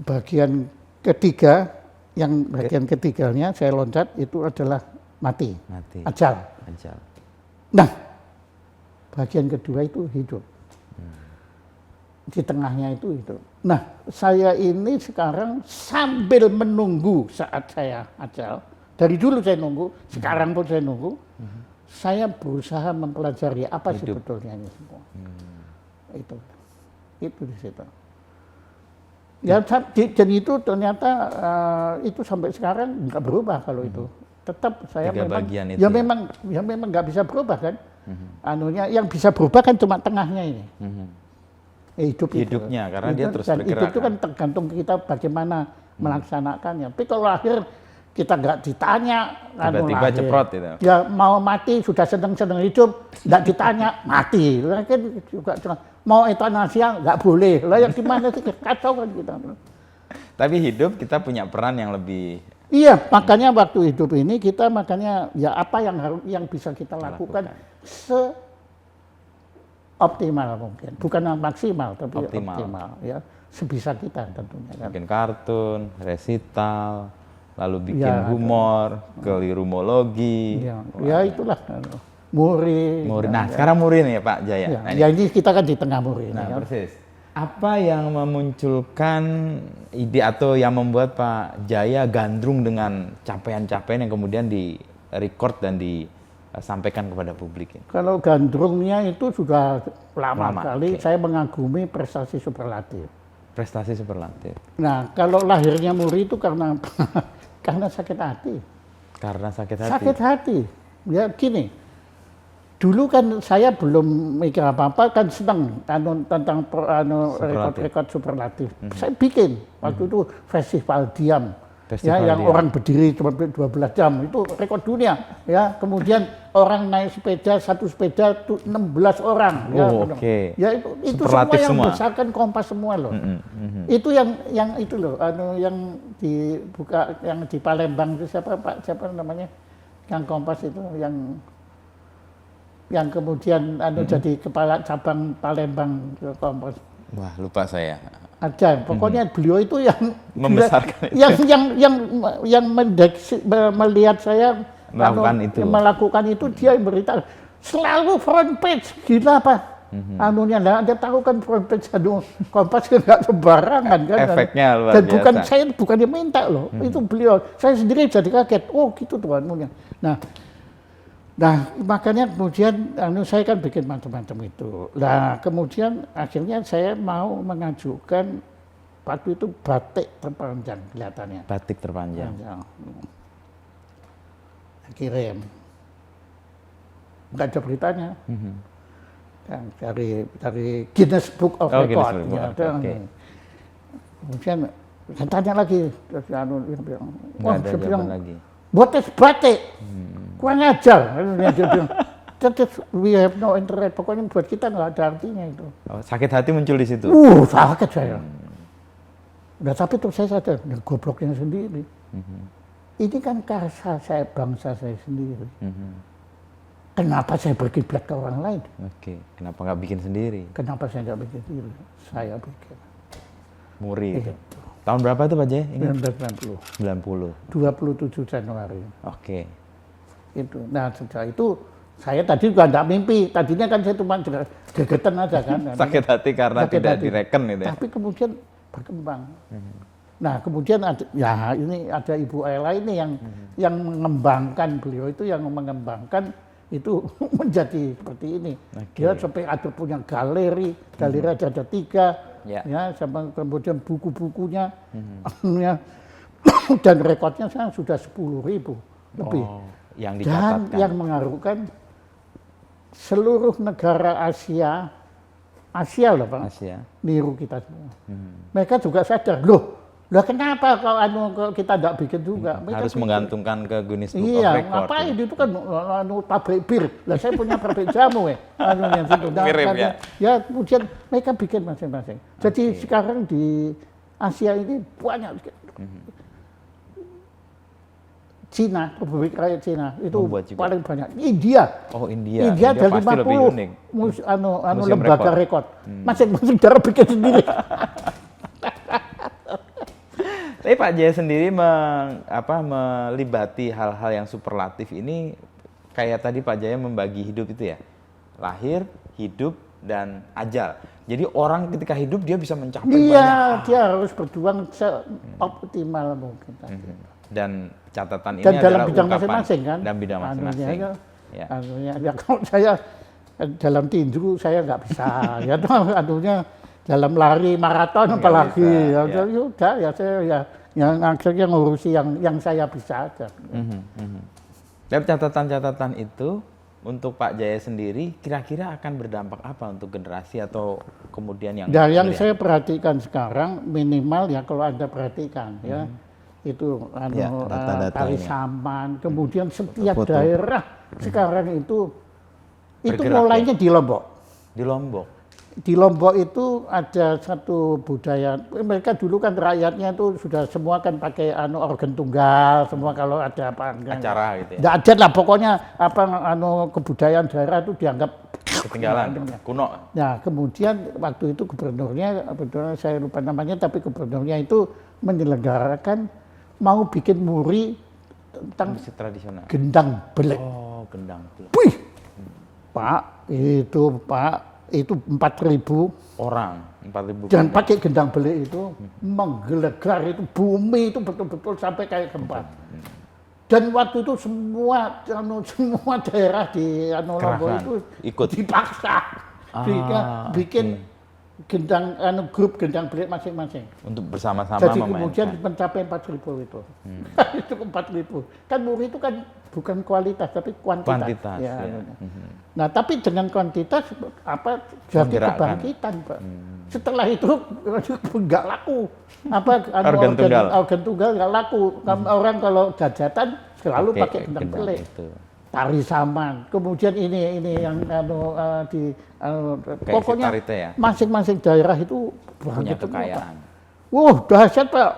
Bagian ketiga, yang bagian ketiganya saya loncat itu adalah mati. Mati. Ajal. Ajal. Nah, bagian kedua itu hidup. Di tengahnya itu hidup. Nah, saya ini sekarang sambil menunggu saat saya ajal, dari dulu saya nunggu, sekarang pun saya nunggu, saya berusaha mempelajari apa Hidup. sebetulnya ini semua. Itu di situ. Ya, dan itu ternyata itu sampai sekarang nggak berubah kalau itu. Tetap saya 3 memang, bagian itu ya memang nggak bisa berubah kan. Anunya yang bisa berubah kan cuma tengahnya ini. Hidupnya, karena dia terus dan bergerak. itu kan tergantung kita bagaimana melaksanakannya. Tapi kalau lahir kita nggak ditanya, Tiba-tiba ceprot itu. Ya mau mati sudah seneng-seneng hidup, nggak ditanya mati. Kan juga mau euthanasia nggak boleh. Lah yang gimana sih, kacau kan kita. Tapi hidup kita punya peran yang lebih Iya, makanya waktu hidup ini kita makanya ya apa yang bisa kita lakukan optimal mungkin, bukan maksimal tapi optimal ya, sebisa kita tentunya kan. bikin kartun, resital, lalu bikin Ya, humor, kelirumologi. Ya itulah muri. Nah, sekarang muri nih ya Pak Jaya. Ya, Nah, ya ini kita kan di tengah muri. nah, Ya. persis. Apa yang memunculkan ide atau yang membuat Pak Jaya gandrung dengan capaian-capaian yang kemudian di-record dan disampaikan kepada publik? Kalau gandrungnya itu sudah lama sekali, okay. saya mengagumi prestasi superlatif. Prestasi superlatif. Nah, kalau lahirnya muri itu karena karena sakit hati. Karena sakit hati. Sakit hati. Ya gini, dulu kan saya belum mikir apa-apa, kan senang tentang rekod-rekod superlatif. Saya bikin waktu itu festival diam. Festival ya, yang diam. orang berdiri cuma 12 jam itu rekor dunia. Ya, kemudian orang naik sepeda, satu sepeda itu 16 orang. Ya, oke. Ya itu Superlatif semua yang semua. besarkan Kompas semua loh. Itu yang itu loh, yang dibuka yang di Palembang itu siapa namanya? Yang Kompas itu yang kemudian jadi kepala cabang Palembang Kompas. Wah, lupa saya. Ada, pokoknya beliau itu yang Membesarkan itu. yang melihat saya melakukan itu dia berita selalu front page, gila apa? Anunya lah, Anda tahu kan front page Kompas kan nggak sembarangan kan? Efeknya luar dan biasa. saya bukan dia minta loh, itu beliau. Saya sendiri jadi kaget. Oh gitu tuh anunya. Nah, makanya kemudian saya kan bikin macam-macam itu. Nah, kemudian akhirnya saya mau mengajukan waktu itu batik terpanjang kelihatannya. Batik terpanjang. Kirim. Nggak ada beritanya. Dari Guinness Book of Record. Kemudian saya tanya lagi, terus dia bilang, nggak ada jawaban lagi. Buat batik. Kurang ajar. Dia bilang, we have no interest. Pokoknya buat kita nggak ada artinya itu. Oh, sakit hati muncul di situ. Sakit saya. Nah, tapi terus saya sadar, gobloknya sendiri. Ini kan karsa saya, bangsa saya sendiri. Kenapa saya berkiblat ke orang lain? Oke, kenapa nggak bikin sendiri? Kenapa saya nggak bikin sendiri? Saya bikin. Muri. Tahun berapa itu Pak Jaya? 1990. 90. 27 Januari. Oke. Itu. Nah, sejak itu saya tadi juga enggak mimpi. Tadinya kan saya cuma gegetan aja kan. Sakit hati karena Sakit tidak hati. direken gitu ya. Tapi kemudian berkembang. Nah, kemudian ini ada Ibu Ella ini yang mengembangkan beliau itu yang mengembangkan itu menjadi seperti ini. Dia sampai ada punya galeri ada 3. Ya, sama kemudian buku-bukunya, dan rekodnya sekarang sudah 10.000 lebih. Yang dicatatkan. Dan yang mengharukan seluruh negara Asia loh Pak, niru kita semua. Mereka juga sadar, loh kenapa kalau kita tidak bikin juga? Harus menggantungkan ke Guinness Book of Iya, Record. ngapain itu kan pabrik bir. Lah saya punya pabrik jamu Mirip ya. Ya kemudian mereka bikin masing-masing. Jadi sekarang di Asia ini banyak. Cina, Republik Rakyat Cina itu Membuat juga. paling banyak. India. Oh, India. India ada pasti lebih 50 unik. anu Museum lembaga rekor. Masing-masing daerah bikin sendiri. Tapi Pak Jaya sendiri melibati hal-hal yang superlatif ini kayak tadi Pak Jaya membagi hidup itu ya. Lahir, hidup, dan ajal. Jadi orang ketika hidup dia bisa mencapai banyak Iya, hal. dia harus berjuang seoptimal mungkin. Dan catatan ini Dan dalam adalah bidang ungkapan masing-masing kan. dalam bidang masing-masing. Ya. Ya, kalau saya dalam tinju saya nggak bisa. Ya, anunya dalam lari maraton Nggak apalagi. bisa, Ya, ya udah ya saya ya yang akhirnya ngurusi yang saya bisa aja. Dari catatan-catatan itu untuk Pak Jaya sendiri kira-kira akan berdampak apa untuk generasi atau kemudian yang Dan yang melihat? saya perhatikan sekarang minimal ya kalau Anda perhatikan ya itu Ya, data-data tari ini. saman, kemudian setiap Foto-foto. daerah sekarang itu Bergerak, mulainya di Lombok. Di Lombok. Di Lombok itu ada satu budaya, mereka dulu kan rakyatnya itu sudah semua kan pakai organ tunggal, semua kalau ada apa Acara gitu ya. nggak ada lah pokoknya apa kebudayaan daerah itu dianggap Ketinggalan, kuno. Nah, kemudian waktu itu gubernurnya, saya lupa namanya, tapi gubernurnya itu menyelenggarakan mau bikin muri tentang Musik tradisional. gendang belik. Oh, gendang. Wih, Pak, itu 4.000 Orang, 4.000. dan pakai gendang belik itu menggelegar itu bumi itu betul-betul sampai kayak gempa. Dan waktu itu semua daerah di Lombok itu ikut. dipaksa bikin oke. gendang grup gendang belik masing-masing. Untuk bersama-sama Jadi memainkan. kemudian mencapai 4.000 itu. Itu 4.000. Kan muri itu kan bukan kualitas tapi kuantitas. Kuantitas, ya. Nah, tapi dengan kuantitas jadi Menggerakkan. kebangkitan, Pak. Setelah itu nggak laku. Organ tunggal nggak laku. Orang kalau jajatan selalu pakai gendang belik. Itu. Tari saman. Kemudian ini yang Kayak pokoknya Sitarite ya? masing-masing daerah itu Punya bangkit semua, Pak. kekayaan. Dahsyat Pak.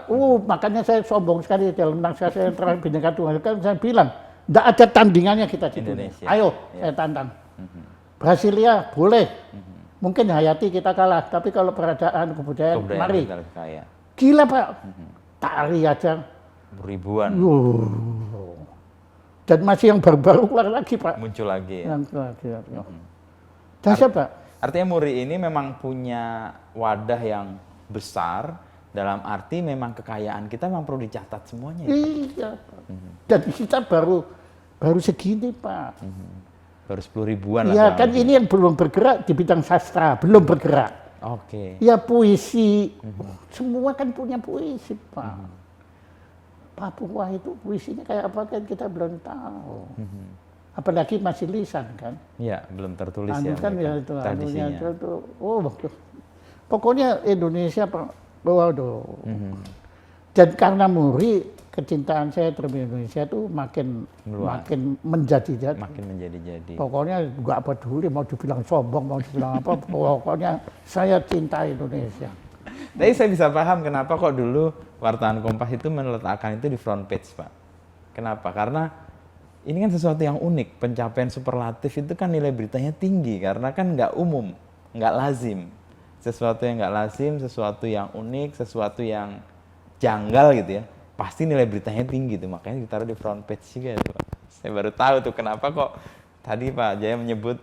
Makanya saya sombong sekali dalam naskah saya terakhir Bhinneka Tunggal Ika, saya bilang, tidak ada tandingannya kita di dunia. Indonesia. Ayo, saya tantang. Brasilia boleh. Mungkin Hayati kita kalah, tapi kalau peradaan kebudayaan, mari. kita kaya. Gila Pak. Tari aja. Ribuan Dan masih yang baru-baru keluar lagi Pak. muncul lagi ya. Yang lagi. Dahsyat Pak. Artinya Muri ini memang punya wadah yang besar dalam arti memang kekayaan kita memang perlu dicatat semuanya. Ya? Iya Pak. Dan kita baru segini Pak. Baru 10 ribuan Iya lah. kan ini yang belum bergerak di bidang sastra, belum bergerak. Oke. Ya puisi, semua kan punya puisi Pak. Papua itu puisinya kayak apa kan kita belum tahu. Apalagi masih lisan kan. Iya, belum tertulis Anu ya. kan ya mereka, itu, tradisinya. anunya itu. Pokoknya Indonesia Pak. Waduh. Dan karena Muri, kecintaan saya terhadap Indonesia itu makin menjadi-jadi. Makin menjadi-jadi. Pokoknya nggak peduli mau dibilang sombong, mau dibilang apa, pokoknya saya cinta Indonesia. Tapi saya bisa paham kenapa kok dulu wartawan Kompas itu meletakkan itu di front page, Pak. Kenapa? Karena ini kan sesuatu yang unik. Pencapaian superlatif itu kan nilai beritanya tinggi karena kan nggak umum, nggak lazim. Sesuatu yang nggak lazim, sesuatu yang unik, sesuatu yang janggal gitu ya. Pasti nilai beritanya tinggi tuh, makanya ditaruh di front page juga itu, Pak. Saya baru tahu tuh kenapa kok tadi Pak Jaya menyebut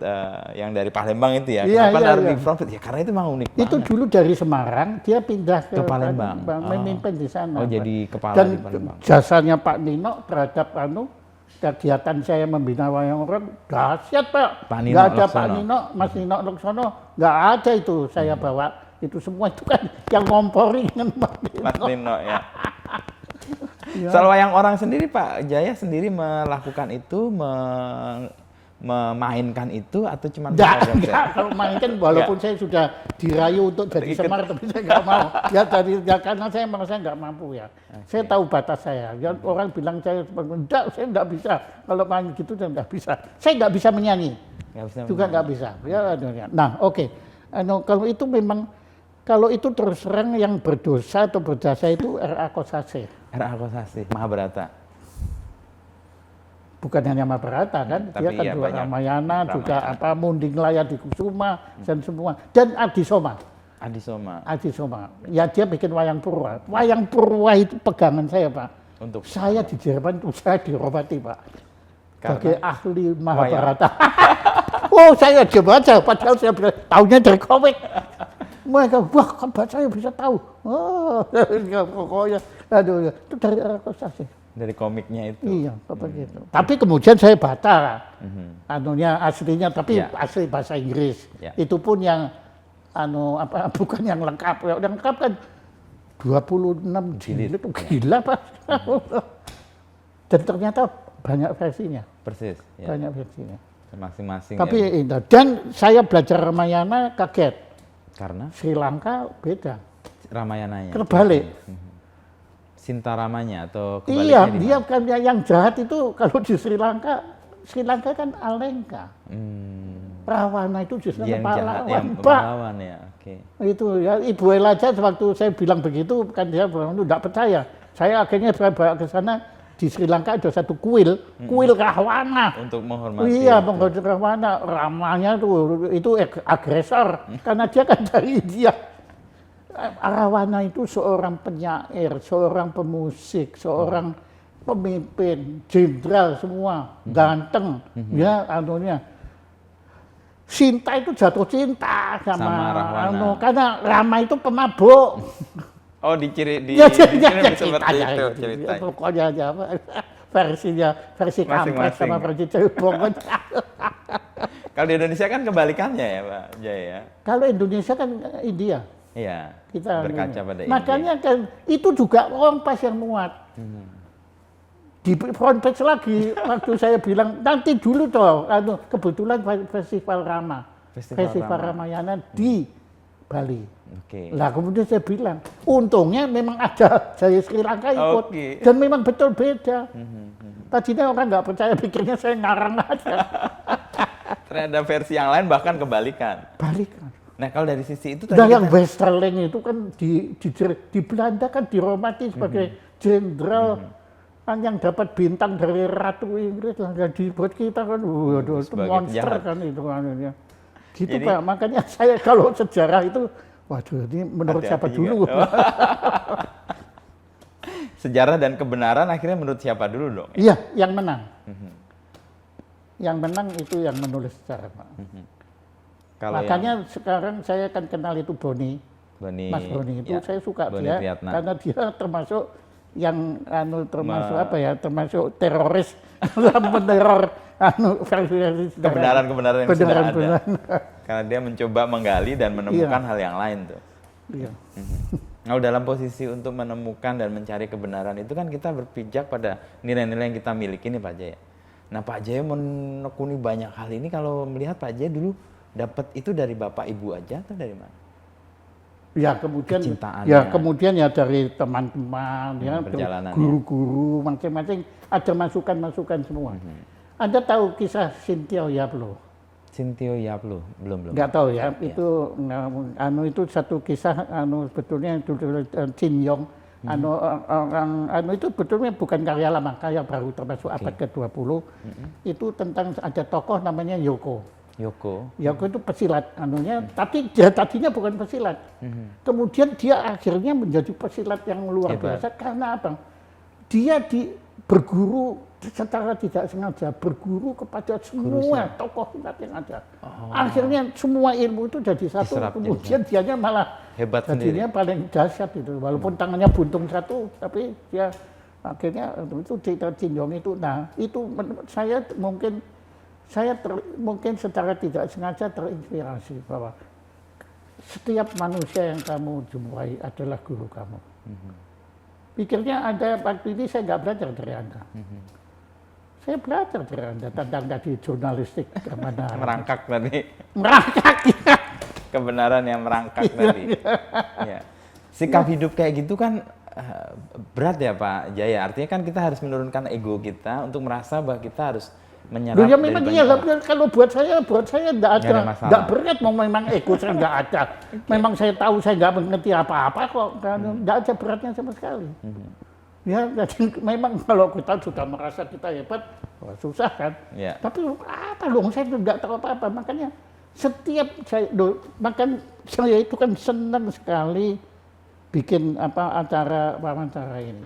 yang dari Palembang itu ya. Iya, Kenapa iya, naruh iya. di front page? Ya karena itu memang unik Itu banget. dulu dari Semarang, dia pindah ke Palembang. memimpin di sana. Oh, Pak. jadi kepala Dan di Palembang. jasanya Pak Nino terhadap kegiatan saya membina wayang orang dahsyat Pak. Pak Nino Nggak ada Pak Laksono. Nino, Mas Nino Laksono, nggak ada itu saya bawa. Itu semua itu kan yang ngompori dengan Mas Nino. Mas Nino ya. Ya. Soal wayang orang sendiri Pak Jaya sendiri melakukan itu, memainkan itu atau cuma Enggak, kalau main kan walaupun saya sudah dirayu untuk jadi Ikut. Semar, tapi saya nggak mau. Ya karena saya merasa nggak mampu ya. Saya tahu batas saya. Ya, orang bilang saya enggak, saya nggak bisa. Kalau main gitu saya nggak bisa. Saya nggak bisa menyanyi. Nggak bisa Juga nggak bisa. Ya, nah oke. Kalau itu memang Kalau itu terus terang yang berdosa atau berdasa itu R.A. Kosasih. R.A. Kosasih, Mahabharata. Bukan hanya Mahabharata kan, dia tapi kan ya juga banyak. Ramayana, juga apa Munding Laya di Kusuma dan semua. Dan Adisoma. Adisoma. Ya dia bikin wayang purwa. Wayang purwa itu pegangan saya Pak. Untuk Saya di Jerman itu saya dihormati Pak. Sebagai Karena ahli Mahabharata. Oh saya aja baca, padahal saya tahunya dari komik. Mereka, wah kan saya bisa tahu. Oh, pokoknya, aduh, itu dari R.A. Kosasih. dari komiknya itu. Iya, begitu. Tapi kemudian saya baca, anunya aslinya, tapi Ya. asli bahasa Inggris. Ya. Itu pun yang, bukan yang lengkap. Yang lengkap kan 26 jilid, itu gila Pak. Dan ternyata banyak versinya, Persis. Ya. banyak versinya. Masing-masing. Tapi ya. indah. Dan saya belajar Ramayana kaget. Karena Sri Lanka beda, Ramayananya. terbalik. Sintaramanya atau Iya, kebaliknya di dia mana? kan yang jahat itu kalau di Sri Lanka kan Alengka. Rawana itu justru Yang jahat, yang pahlawan, Pak. pahlawan ya. Oke. Itu ya, Ibu Ella aja waktu saya bilang begitu, kan dia bilang itu tidak percaya. Saya akhirnya bawa ke sana, di Sri Lanka ada satu kuil Rahwana. Untuk menghormati. Iya, itu. menghormati Rahwana. Ramanya itu agresor, karena dia kan dari India. Rahwana itu seorang penyair, seorang pemusik, seorang pemimpin, jenderal semua, ganteng, ya anunya. Sinta itu jatuh cinta sama Rahwana. karena Rama itu pemabuk. Oh, diciri di Ya, seperti itu ceritanya. Pokoknya aja versi kampret Masing-masing. sama versi cebong. Kalau di Indonesia kan kebalikannya ya, Pak Jaya ya. Kalau Indonesia kan India. Iya. Kita Berkaca pada India. makanya kan itu juga kompas yang muat. Di front page lagi waktu saya bilang nanti dulu toh, kebetulan festival Rama, festival Ramayana di Bali. Oke. Lah kemudian saya bilang, untungnya memang ada saya Sri Lanka ikut Oke. dan memang betul beda. Tadinya orang nggak percaya, pikirnya saya ngarang aja. Ternyata versi yang lain bahkan kebalikan. Balikan. Nah, kalau dari sisi itu Nah tadi yang Westerling itu kan di Belanda kan dihormati sebagai jenderal kan yang dapat bintang dari Ratu Inggris lah. Jadi buat kita kan, waduh itu Sebagai monster penjahat. kan itu anunya. Gitu Jadi- Pak, makanya saya kalau sejarah itu, waduh ini menurut siapa Hati-hati dulu? juga. Sejarah dan kebenaran akhirnya menurut siapa dulu dong? Iya, yang menang. Yang menang itu yang menulis sejarah Pak. Kalau Makanya sekarang saya kan kenal itu Boni. Boni, Mas Boni itu ya, saya suka Boni dia Priyatna. karena dia termasuk yang termasuk apa ya, termasuk teroris dalam meneror versi kebenaran-kebenaran yang sudah ada. Benaran. Karena dia mencoba menggali dan menemukan hal yang lain tuh. Iya. Nah, dalam posisi untuk menemukan dan mencari kebenaran itu kan kita berpijak pada nilai-nilai yang kita miliki nih Pak Jaya. Nah, Pak Jaya menekuni banyak hal ini, kalau melihat Pak Jaya dulu dapat itu dari bapak ibu aja atau dari mana? Ya kemudian Kecintaannya. ya dari teman-teman ya perjalanannya. guru-guru macam-macam ada masukan-masukan semua. Anda tahu kisah Sintio Yablo? Sintio Yablo, belum. Nggak tahu ya, itu itu satu kisah sebetulnya itu Chin Yong orang itu betulnya bukan karya lama, karya baru termasuk abad ke-20. Itu tentang ada tokoh namanya Yoko. Yoko itu pesilat tapi dia tadinya bukan pesilat. Kemudian dia akhirnya menjadi pesilat yang luar biasa karena apa? Dia berguru secara tidak sengaja, berguru kepada semua tokoh silat yang ada. Akhirnya semua ilmu itu jadi satu, kemudian dianya malah hebat jadinya sendiri. paling dahsyat itu. Walaupun tangannya buntung satu, tapi dia akhirnya itu Cinjong itu. Nah, itu menurut saya mungkin secara tidak sengaja terinspirasi bahwa setiap manusia yang kamu jumpai adalah guru kamu. Pikirnya Anda waktu ini saya nggak belajar dari Anda. Saya belajar dari Anda tentang tadi jurnalistik kebenaran. Merangkak tadi. Merangkak ya. Kebenaran yang merangkak tadi. Ya. Sikap hidup kayak gitu kan berat ya Pak Jaya. Artinya kan kita harus menurunkan ego kita untuk merasa bahwa kita harus menyerap Loh ya dari memang banyak iya lah, orang. kalau buat saya enggak Nggak ada ada, masalah. enggak berat, memang ego saya enggak ada. Memang saya tahu saya enggak mengerti apa-apa kok, enggak ada beratnya sama sekali. Ya, jadi memang kalau kita sudah merasa kita hebat, wah, susah kan. Ya. Tapi apa dong, saya enggak tahu apa-apa, makanya setiap saya, makan saya itu kan senang sekali bikin acara wawancara ini.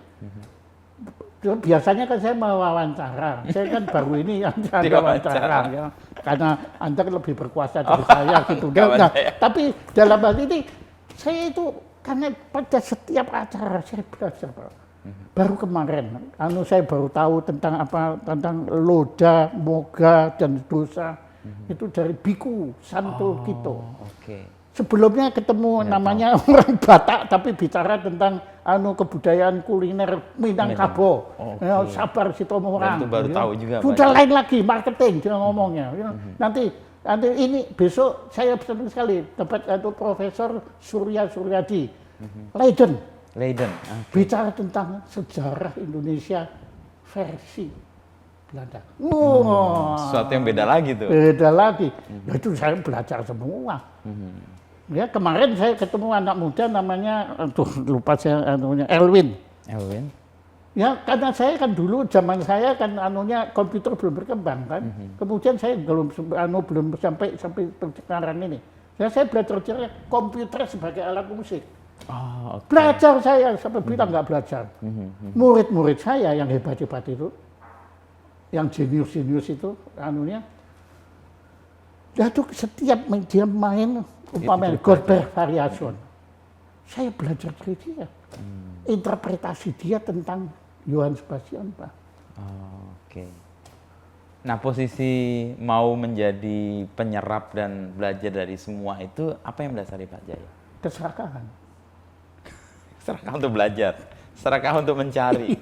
Biasanya kan saya mau wawancara, saya kan baru ini yang wawancara ya, karena Anda kan lebih berkuasa dari saya gitu. Nah, tapi dalam hal ini saya itu karena pada setiap acara saya belajar, Pak. Baru kemarin, saya baru tahu tentang loda, moga dan dosa itu dari Biku Santo Kito. Oke. Sebelumnya ketemu namanya orang Batak tapi bicara tentang kebudayaan kuliner Minangkabau. Okay. Ya, Sabar Sitomorang. Dan itu baru tahu juga, Sudah Pak. lain lagi marketing dia ngomongnya. Ya. Nanti ini besok saya senang sekali dapat Profesor Surya Suryadi, Leiden. Leiden. Bicara tentang sejarah Indonesia versi Belanda. Sesuatu yang beda lagi tuh. Beda lagi. Ya itu saya belajar semua. Ya kemarin saya ketemu anak muda namanya, lupa saya Elwin. Elwin. Ya karena saya kan dulu zaman saya kan komputer belum berkembang kan. Kemudian saya belum sampai sekarang ini. Ya saya belajar komputer sebagai alat musik. Oh, okay. Belajar saya sampai bilang nggak belajar. Murid-murid saya yang hebat-hebat itu, yang jenius-jenius itu ya tuh setiap dia main umpamanya Goldberg Variation, saya belajar dari dia. Interpretasi dia tentang Johann Sebastian Bach. Oh, oke. Nah, posisi mau menjadi penyerap dan belajar dari semua itu apa yang mendasari Pak Jaya? Keserakahan. Serakah untuk belajar, serakah untuk mencari,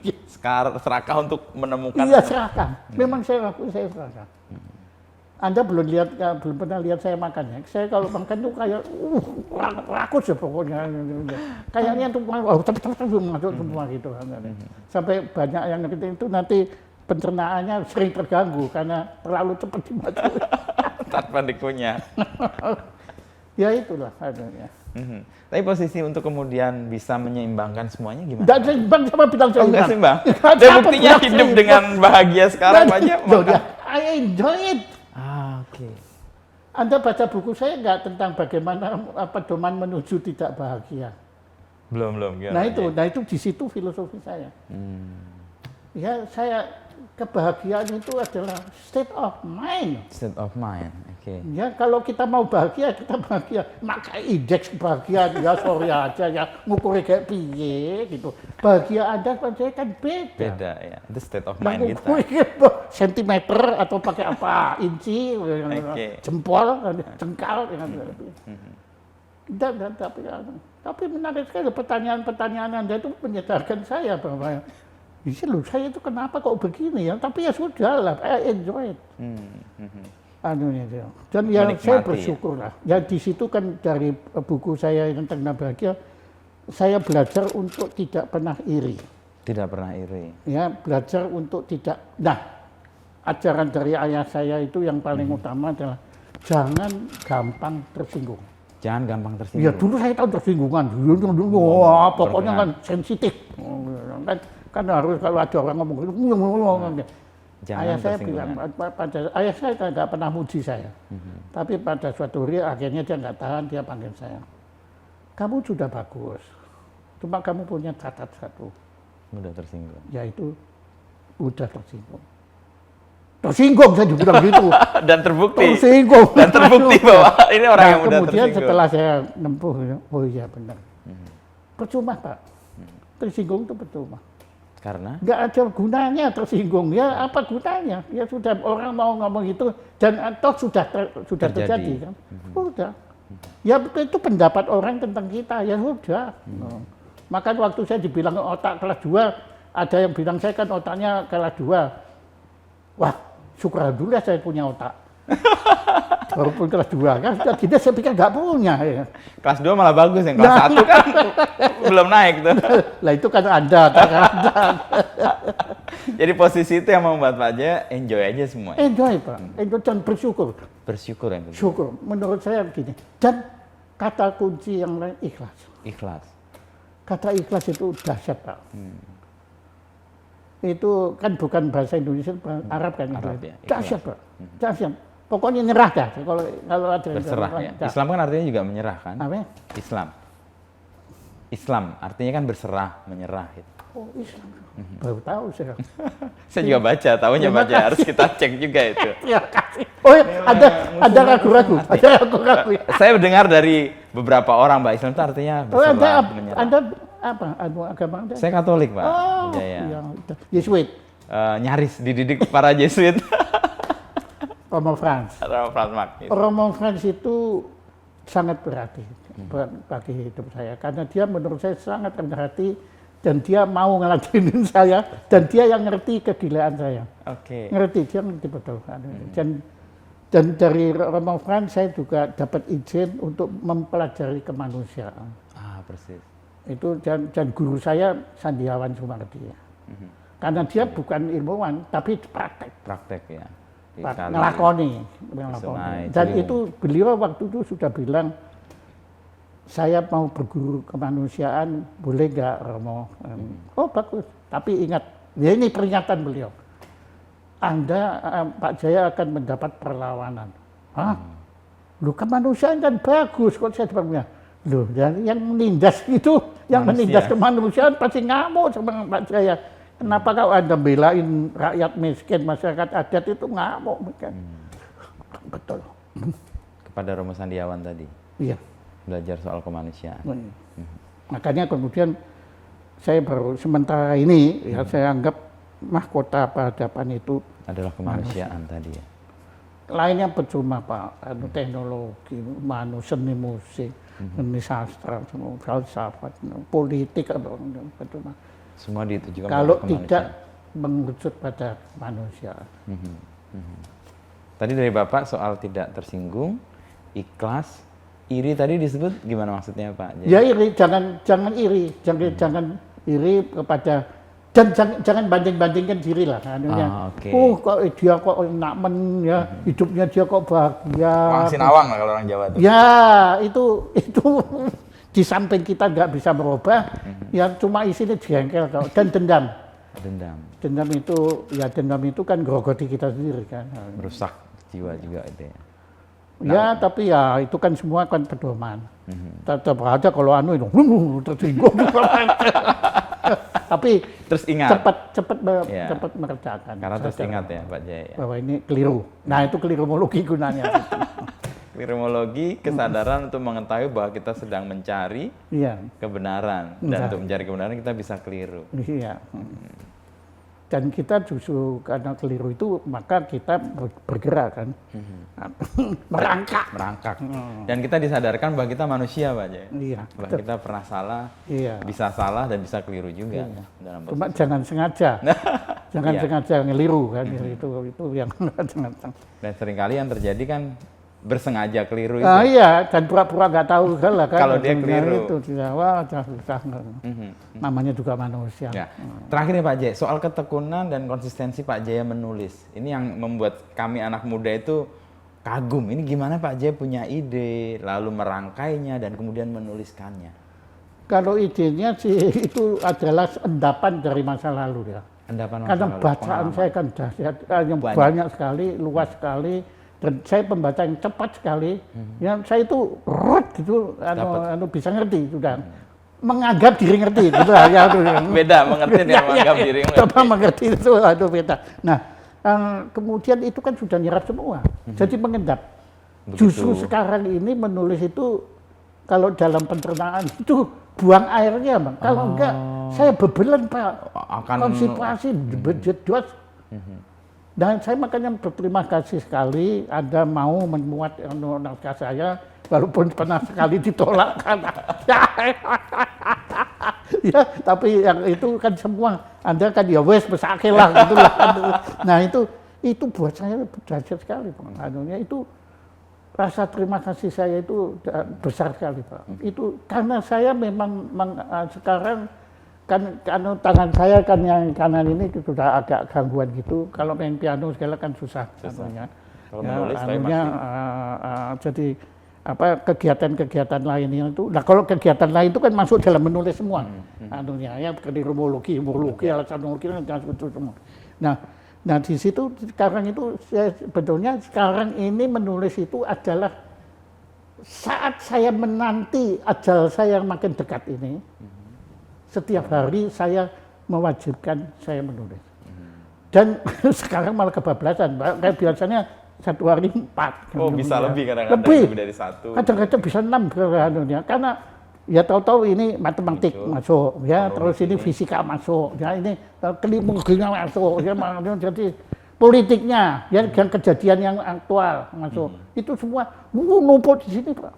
serakah untuk menemukan. Iya serakah. Memang saya serakah. Anda belum pernah lihat saya makan ya. Saya kalau makan tuh kayak rakus ya pokoknya. Kayaknya tuh cepat-cepat masuk semua gitu. Sampai banyak yang itu nanti pencernaannya sering terganggu karena terlalu cepat dimasukin. Tanpa dikunyah. Ya itulah adanya. Tapi posisi untuk kemudian bisa menyeimbangkan semuanya gimana? Tidak seimbang sama bilang Oh, nggak seimbang. seimbang. Dan buktinya hidup dengan bahagia sekarang Pak Jaya. I enjoy it. Oke. Anda baca buku saya nggak tentang bagaimana pedoman menuju tidak bahagia? Belum. Nah itu di situ filosofi saya. Ya saya kebahagiaan itu adalah state of mind. State of mind, oke. Ya kalau kita mau bahagia kita bahagia. Maka indeks kebahagiaan ya sorry aja ya ngukurnya kayak piye gitu. Bahagia Anda saya kan beda. Beda ya, itu state of mind kita. Ngukurnya sentimeter atau pakai apa inci, jempol, jengkal. Tapi menarik sekali pertanyaan Anda itu menyadarkan saya bahwa saya itu kenapa kok begini ya? Tapi ya sudah lah, I enjoy it. Dan ya saya bersyukur lah. Ya di situ kan dari buku saya tentang bahagia, saya belajar untuk tidak pernah iri. Tidak pernah iri. Ya belajar untuk tidak. Nah, ajaran dari ayah saya itu yang paling utama adalah jangan gampang tersinggung. Jangan gampang tersinggung. Ya dulu saya tahu tersinggungan. Wah, pokoknya kan sensitif. Kan harus kalau ada orang ngomong ayah saya bilang, ayah saya nggak pernah muji saya, tapi pada suatu hari akhirnya dia nggak tahan, dia panggil saya, kamu sudah bagus, cuma kamu punya catat satu, mudah tersinggung, yaitu mudah tersinggung. Tersinggung saya dibilang gitu. Dan terbukti. Tersinggung. Dan terbukti bahwa ini orang yang mudah kemudian tersinggung. Setelah saya nempuh, oh iya benar. Percuma Pak, tersinggung itu percuma. Karena? Nggak ada gunanya tersinggung, ya apa gunanya? Ya sudah orang mau ngomong itu dan toh sudah terjadi kan? Sudah. Ya itu pendapat orang tentang kita, ya sudah. Maka waktu saya dibilang otak kelas 2, ada yang bilang saya kan otaknya kelas 2. Wah, syukur alhamdulillah saya punya otak. Walaupun kelas 2 kan, kita saya pikir nggak punya. Ya. Kelas 2 malah bagus yang kelas 1 kan belum naik tuh. Lah itu kan Anda. Jadi posisi itu yang membuat Pak Jaya enjoy aja semua. Enjoy Pak, enjoy dan bersyukur. Bersyukur yang kedua. Syukur, menurut saya begini. Dan kata kunci yang lain ikhlas. Ikhlas. Kata ikhlas itu dahsyat Pak. Itu kan bukan bahasa Indonesia, Arab kan. Arab, ya, dahsyat Pak, dahsyat. Pokoknya nyerah dah. Kalau ada Berserah ya. Islam kan artinya juga menyerah kan? Apa? Islam. Islam artinya kan berserah, menyerah. Gitu. Oh Islam, baru tahu saya. Saya juga baca, tahunya baca harus kita cek juga itu. Terima kasih. Oh ya, ada ragu-ragu, ada ragu-ragu. Saya mendengar dari beberapa orang Mbak, Islam itu artinya Oh, berserah, menyerah. anda apa? Agama Anda? Saya Katolik Pak. Oh, Jaya. ya, Yesuit, Nyaris dididik para Jesuit. Romo Frans. Romo Frans Marx. Romo Frans itu sangat berarti bagi hidup saya karena dia menurut saya sangat rendah hati dan dia mau ngeladenin saya dan dia yang ngerti kegilaan saya. Oke. Ngerti, dia ngerti betul. Dan dari Romo Frans saya juga dapat izin untuk mempelajari kemanusiaan. Ah, persis. Itu dan guru saya Sandiawan Sumardi. Karena dia bukan ilmuwan tapi praktek. Praktek ya. Ngelakoni. Dan itu beliau waktu itu sudah bilang, saya mau berguru kemanusiaan, boleh nggak Romo? Oh bagus, tapi ingat, ya ini peringatan beliau. Anda, Pak Jaya akan mendapat perlawanan. Hah? Loh kemanusiaan kan bagus, kok saya bilang, loh yang menindas itu, yang menindas kemanusiaan pasti ngamuk sama Pak Jaya. Kenapa kau Anda belain rakyat miskin, masyarakat adat itu ngamuk kan? Betul. Kepada Romo Sandiawan tadi. Iya. Belajar soal kemanusiaan. Makanya kemudian saya baru sementara ini ya saya anggap mahkota peradaban itu adalah kemanusiaan tadi ya. Lainnya percuma Pak, teknologi, seni musik, seni sastra, filsafat, politik atau percuma. Semua ditujukan kalau tidak mengerucut pada manusia. Tadi dari Bapak soal tidak tersinggung, ikhlas, iri tadi disebut gimana maksudnya Pak? Ya iri, jangan iri, jangan iri kepada dan jangan banding-bandingkan diri lah. Okay. Kok dia kok enak ya, hidupnya dia kok bahagia. Wang sinawang lah kalau orang Jawa itu. Ya itu di samping kita nggak bisa merubah, ya cuma isinya jengkel dan dendam. Dendam itu kan grogoti kita sendiri kan. Merusak jiwa juga itu ya. Ya tapi ya itu kan semua kan pedoman. Tetap aja kalau itu tersinggung. Tapi terus ingat. cepat meredakan. Karena terus ingat ya Pak Jaya. Bahwa ini keliru. Nah itu kelirumologi gunanya. Kelirumologi, kesadaran untuk mengetahui bahwa kita sedang mencari kebenaran. Dan untuk mencari kebenaran kita bisa keliru. Iya. Dan kita justru karena keliru itu maka kita bergerak kan. Merangkak. Dan kita disadarkan bahwa kita manusia Pak Jaya. Iya. Bahwa kita pernah salah, bisa salah dan bisa keliru juga. Dalam cuma jangan sengaja. Jangan sengaja ngeliru kan. Itu yang jangan. Dan seringkali yang terjadi kan bersengaja keliru itu. Iya, dan pura-pura nggak tahu kan. Kalau dia keliru. Itu wah susah. Namanya juga manusia. Ya. Terakhir nih Pak Jaya, soal ketekunan dan konsistensi Pak Jaya menulis. Ini yang membuat kami anak muda itu kagum. Ini gimana Pak Jaya punya ide, lalu merangkainya dan kemudian menuliskannya? Kalau idenya sih itu adalah endapan dari masa lalu ya. Karena bacaan saya kan dahsyat, banyak sekali, luas sekali. Dan saya pembaca yang cepat sekali, ya saya itu gitu, bisa ngerti sudah, menganggap diri ngerti, gitu ya. Beda mengerti dan menganggap diri ngerti. Coba mengerti itu, beda. Nah, kemudian itu kan sudah nyerap semua, jadi mengendap. Begitu. Justru sekarang ini menulis itu, kalau dalam pencernaan itu buang airnya, Bang. Kalau enggak, saya bebelan Pak, konsentrasi, jedos. Dan saya makanya berterima kasih sekali Anda mau memuat naskah saya, walaupun pernah sekali ditolak kan. Ya, tapi yang itu kan semua Anda kan ya wes besake lah gitu lah. Nah itu itu buat saya dahsyat sekali Pak. Anunya itu rasa terima kasih saya itu besar sekali Pak. Itu karena saya memang sekarang kan tangan saya kan yang kanan ini sudah agak gangguan gitu. Kalau main piano segala kan susah. Anunya. Kalau menulis anunya, jadi apa kegiatan-kegiatan lainnya itu. Nah kalau kegiatan lain itu kan masuk dalam menulis semua. Anunya ya rumologi, alasan kan itu semua. Nah di situ sekarang itu saya sebetulnya sekarang ini menulis itu adalah saat saya menanti ajal saya yang makin dekat ini. Setiap hari saya mewajibkan saya menulis. Dan sekarang malah kebablasan, Pak. Kayak biasanya 1 hari 4. Oh, bisa lebih kadang-kadang lebih dari 1. Kadang-kadang bisa 6 karena ya tahu-tahu ini matematik masuk, ya terus ini fisika masuk, ya ini klimatologinya masuk, ya jadi politiknya, ya dan kejadian yang aktual masuk. Itu semua numpuk di sini, Pak.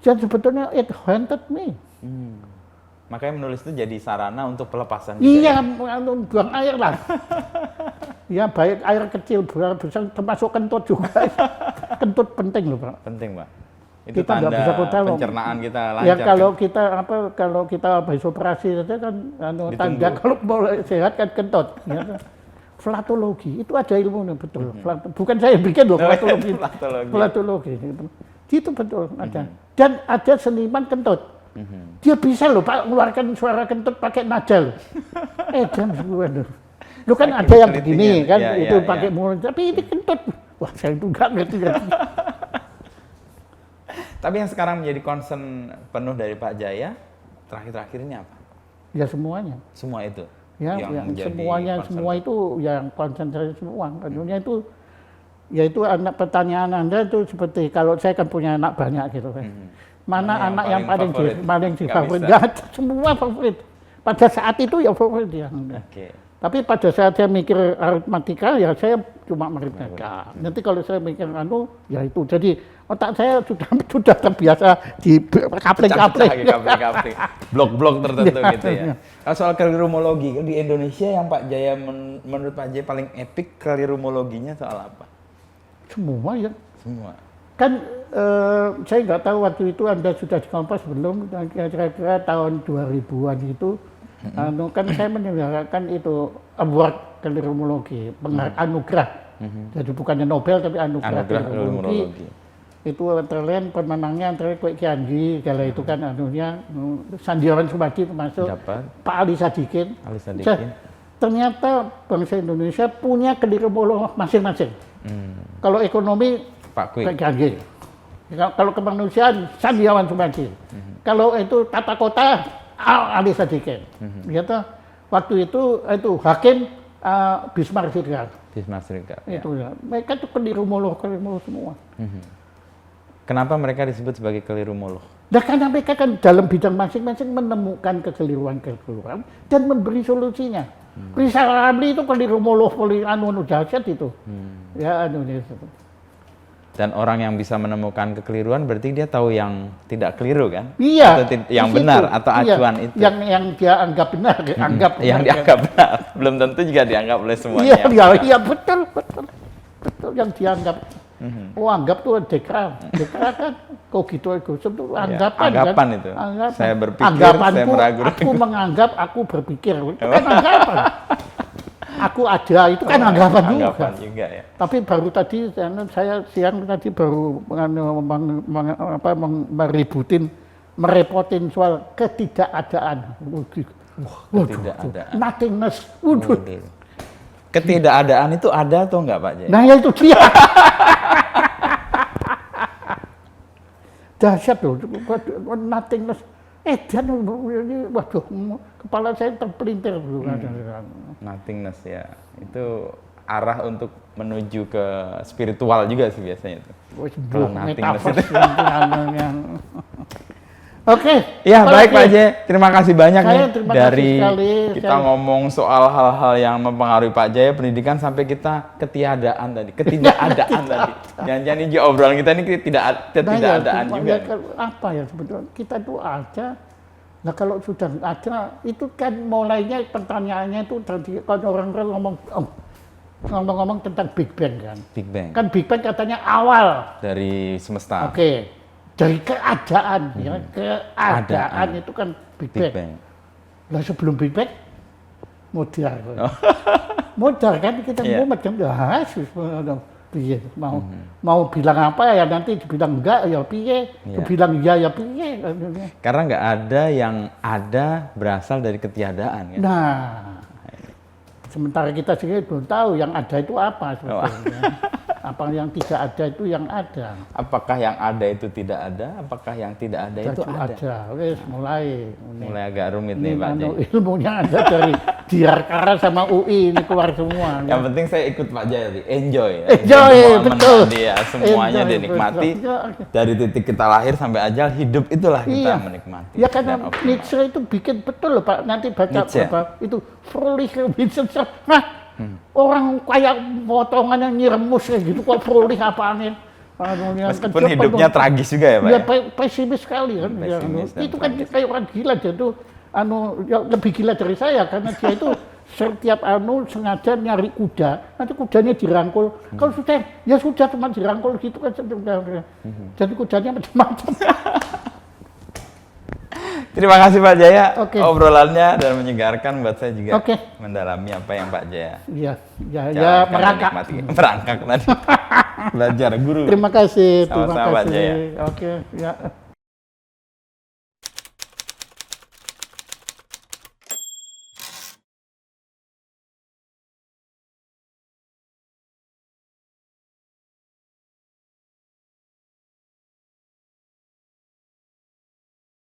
Dan sebetulnya it haunted me. Makanya menulis itu jadi sarana untuk pelepasan. Iya, buang air lah. Ya baik air kecil, besar, termasuk kentut juga. Kentut penting loh Pak. Penting Pak. Itu Kita nggak bisa pencernaan kita lancar. Ya kalau kan? kalau kita habis operasi saja kan tanda kalau mau sehat kan kentut. Ya. Flatologi itu ada ilmunya betul. Bukan saya bikin loh flatologi. Flatologi. Itu betul ada. Dan ada seniman kentut. Dia bisa loh Pak mengeluarkan suara kentut pakai nada loh. Jam 10 Lu kan ada yang begini kan itu pakai mulut tapi ini kentut. Wah, saya itu enggak ngerti. Tapi yang sekarang menjadi concern penuh dari Pak Jaya terakhir-terakhir ini apa? Ya semuanya. Semua itu. Ya, yang semuanya semua itu yang konsentrasi semua. Tentunya itu yaitu anak pertanyaan Anda itu seperti kalau saya kan punya anak banyak gitu kan. Mana anak yang paling favorit? Semua favorit. Pada saat itu ya favorit ya. Tapi pada saat saya mikir aritmatika ya saya cuma aritmatika. Nanti kalau saya mikir ya itu. Jadi otak saya sudah terbiasa di kapling-kapling. Blok-blok tertentu gitu ya. Kalau soal kelirumologi di Indonesia yang Pak Jaya menurut Pak Jaya paling epik kelirumologinya soal apa? Semua ya. Semua. Kan saya nggak tahu waktu itu Anda sudah di Kompas belum, kira-kira tahun 2000-an itu, kan saya menyelenggarakan itu award kelirumologi, anugerah. Jadi bukannya Nobel tapi anugerah kelirumologi. Itu antara lain pemenangnya antara Kwek Kianji, kala itu kan anunya Sandiawan Sumadi termasuk Pak Ali Sadikin. Ternyata bangsa Indonesia punya kelirumolog masing-masing. Kalau ekonomi Pak Kianji. Kalau kemanusiaan Sandiawan Sumadi. Kalau itu tata kota Ali Sadikin. Gitu. Waktu itu hakim Bismar Siregar. Itu ya. Mereka itu kelirumolog semua. Kenapa mereka disebut sebagai kelirumolog? Nah, karena mereka kan dalam bidang masing-masing menemukan kekeliruan dan memberi solusinya. Rizal Ramli itu kelirumolog dahsyat itu. Ya itu. Dan orang yang bisa menemukan kekeliruan berarti dia tahu yang tidak keliru kan? Iya. Atau yang benar atau acuan itu. Yang dia anggap benar, yang dianggap benar. Belum tentu juga dianggap oleh semuanya. Iya betul yang dianggap. Anggap tuh dekra kan kogito ergo sum tuh anggapan kan? Itu. Saya berpikir, anggapanku, saya meragukan. Aku menganggap, aku berpikir. Itu kan anggapan. Aku ada, itu kan anggapan juga ya. Tapi baru tadi saya siang tadi baru merepotin soal ketidakadaan. Ketidakadaan. Nothingness. Ketidakadaan itu ada atau enggak Pak Jaya? Nah ya itu dia. Dahsyat loh, nothingness. Dan waduh, kepala saya terpelintir. Nothingness ya, itu arah untuk menuju ke spiritual juga sih biasanya itu. Kalau nothingness itu. Oke. Ya baik Pak Jaya, terima kasih banyak nih dari kita ngomong soal hal-hal yang mempengaruhi Pak Jaya pendidikan sampai kita ketidakadaan tadi. Jangan-jangan ini obrolan kita ini ketidakadaan juga. Apa ya sebetulnya kita itu ada. Nah kalau sudah ada itu kan mulainya pertanyaannya itu tadi kalau orang-orang ngomong ngomong-ngomong tentang Big Bang kan. Big Bang. Kan Big Bang katanya awal. Dari semesta. Oke. Dari keadaan, ya. Keadaan itu kan Big Big Bang. Bang. Lah sebelum Big Bang modar. Modar kan kita Iya. mau macam piye mau bilang apa ya nanti dibilang enggak ya piye, Iya. dibilang iya ya piye. Karena nggak ada yang ada berasal dari ketiadaan. Kan? Nah, sementara kita sendiri belum tahu yang ada itu apa sebetulnya. Apa yang tidak ada itu yang ada. Apakah yang ada itu tidak ada? Apakah yang tidak ada itu ada? Wes mulai. Mulai agak rumit nih Pak Jaya. Ilmunya ada dari Diarkara sama UI ini keluar semua. Yang penting saya ikut Pak Jaya, enjoy. Enjoy, Semua betul. menikmati ya, semuanya Enjoy, dinikmati. betul. Dari titik kita lahir sampai ajal, hidup itulah kita Iya. menikmati. Ya karena dan optimal. Nietzsche itu bikin betul loh Pak. Nanti baca Nietzsche. apa itu Fröhliche Wissenschaft. Nah, orang kayak potongan yang nyiremus kayak gitu kok fröhlich apaan ya? Meskipun hidupnya tragis juga ya Pak. Ya, Ya? pesimis sekali kan. Ya, Pesimis dan itu kan tragis. kayak orang gila dia tuh ya, lebih gila dari saya karena dia itu setiap sengaja nyari kuda, nanti kudanya dirangkul. Kalau sudah ya sudah cuma dirangkul gitu kan sudah. Jadi kudanya macam-macam. Terima kasih Pak Jaya, Oke. obrolannya dan menyegarkan buat saya juga Oke. mendalami apa yang Pak Jaya Ya, ya jalankan dan merangkak. nikmati. Merangkak tadi. Belajar guru. Terima kasih, terima Sama-sama, Pak kasih. Jaya. Oke, ya.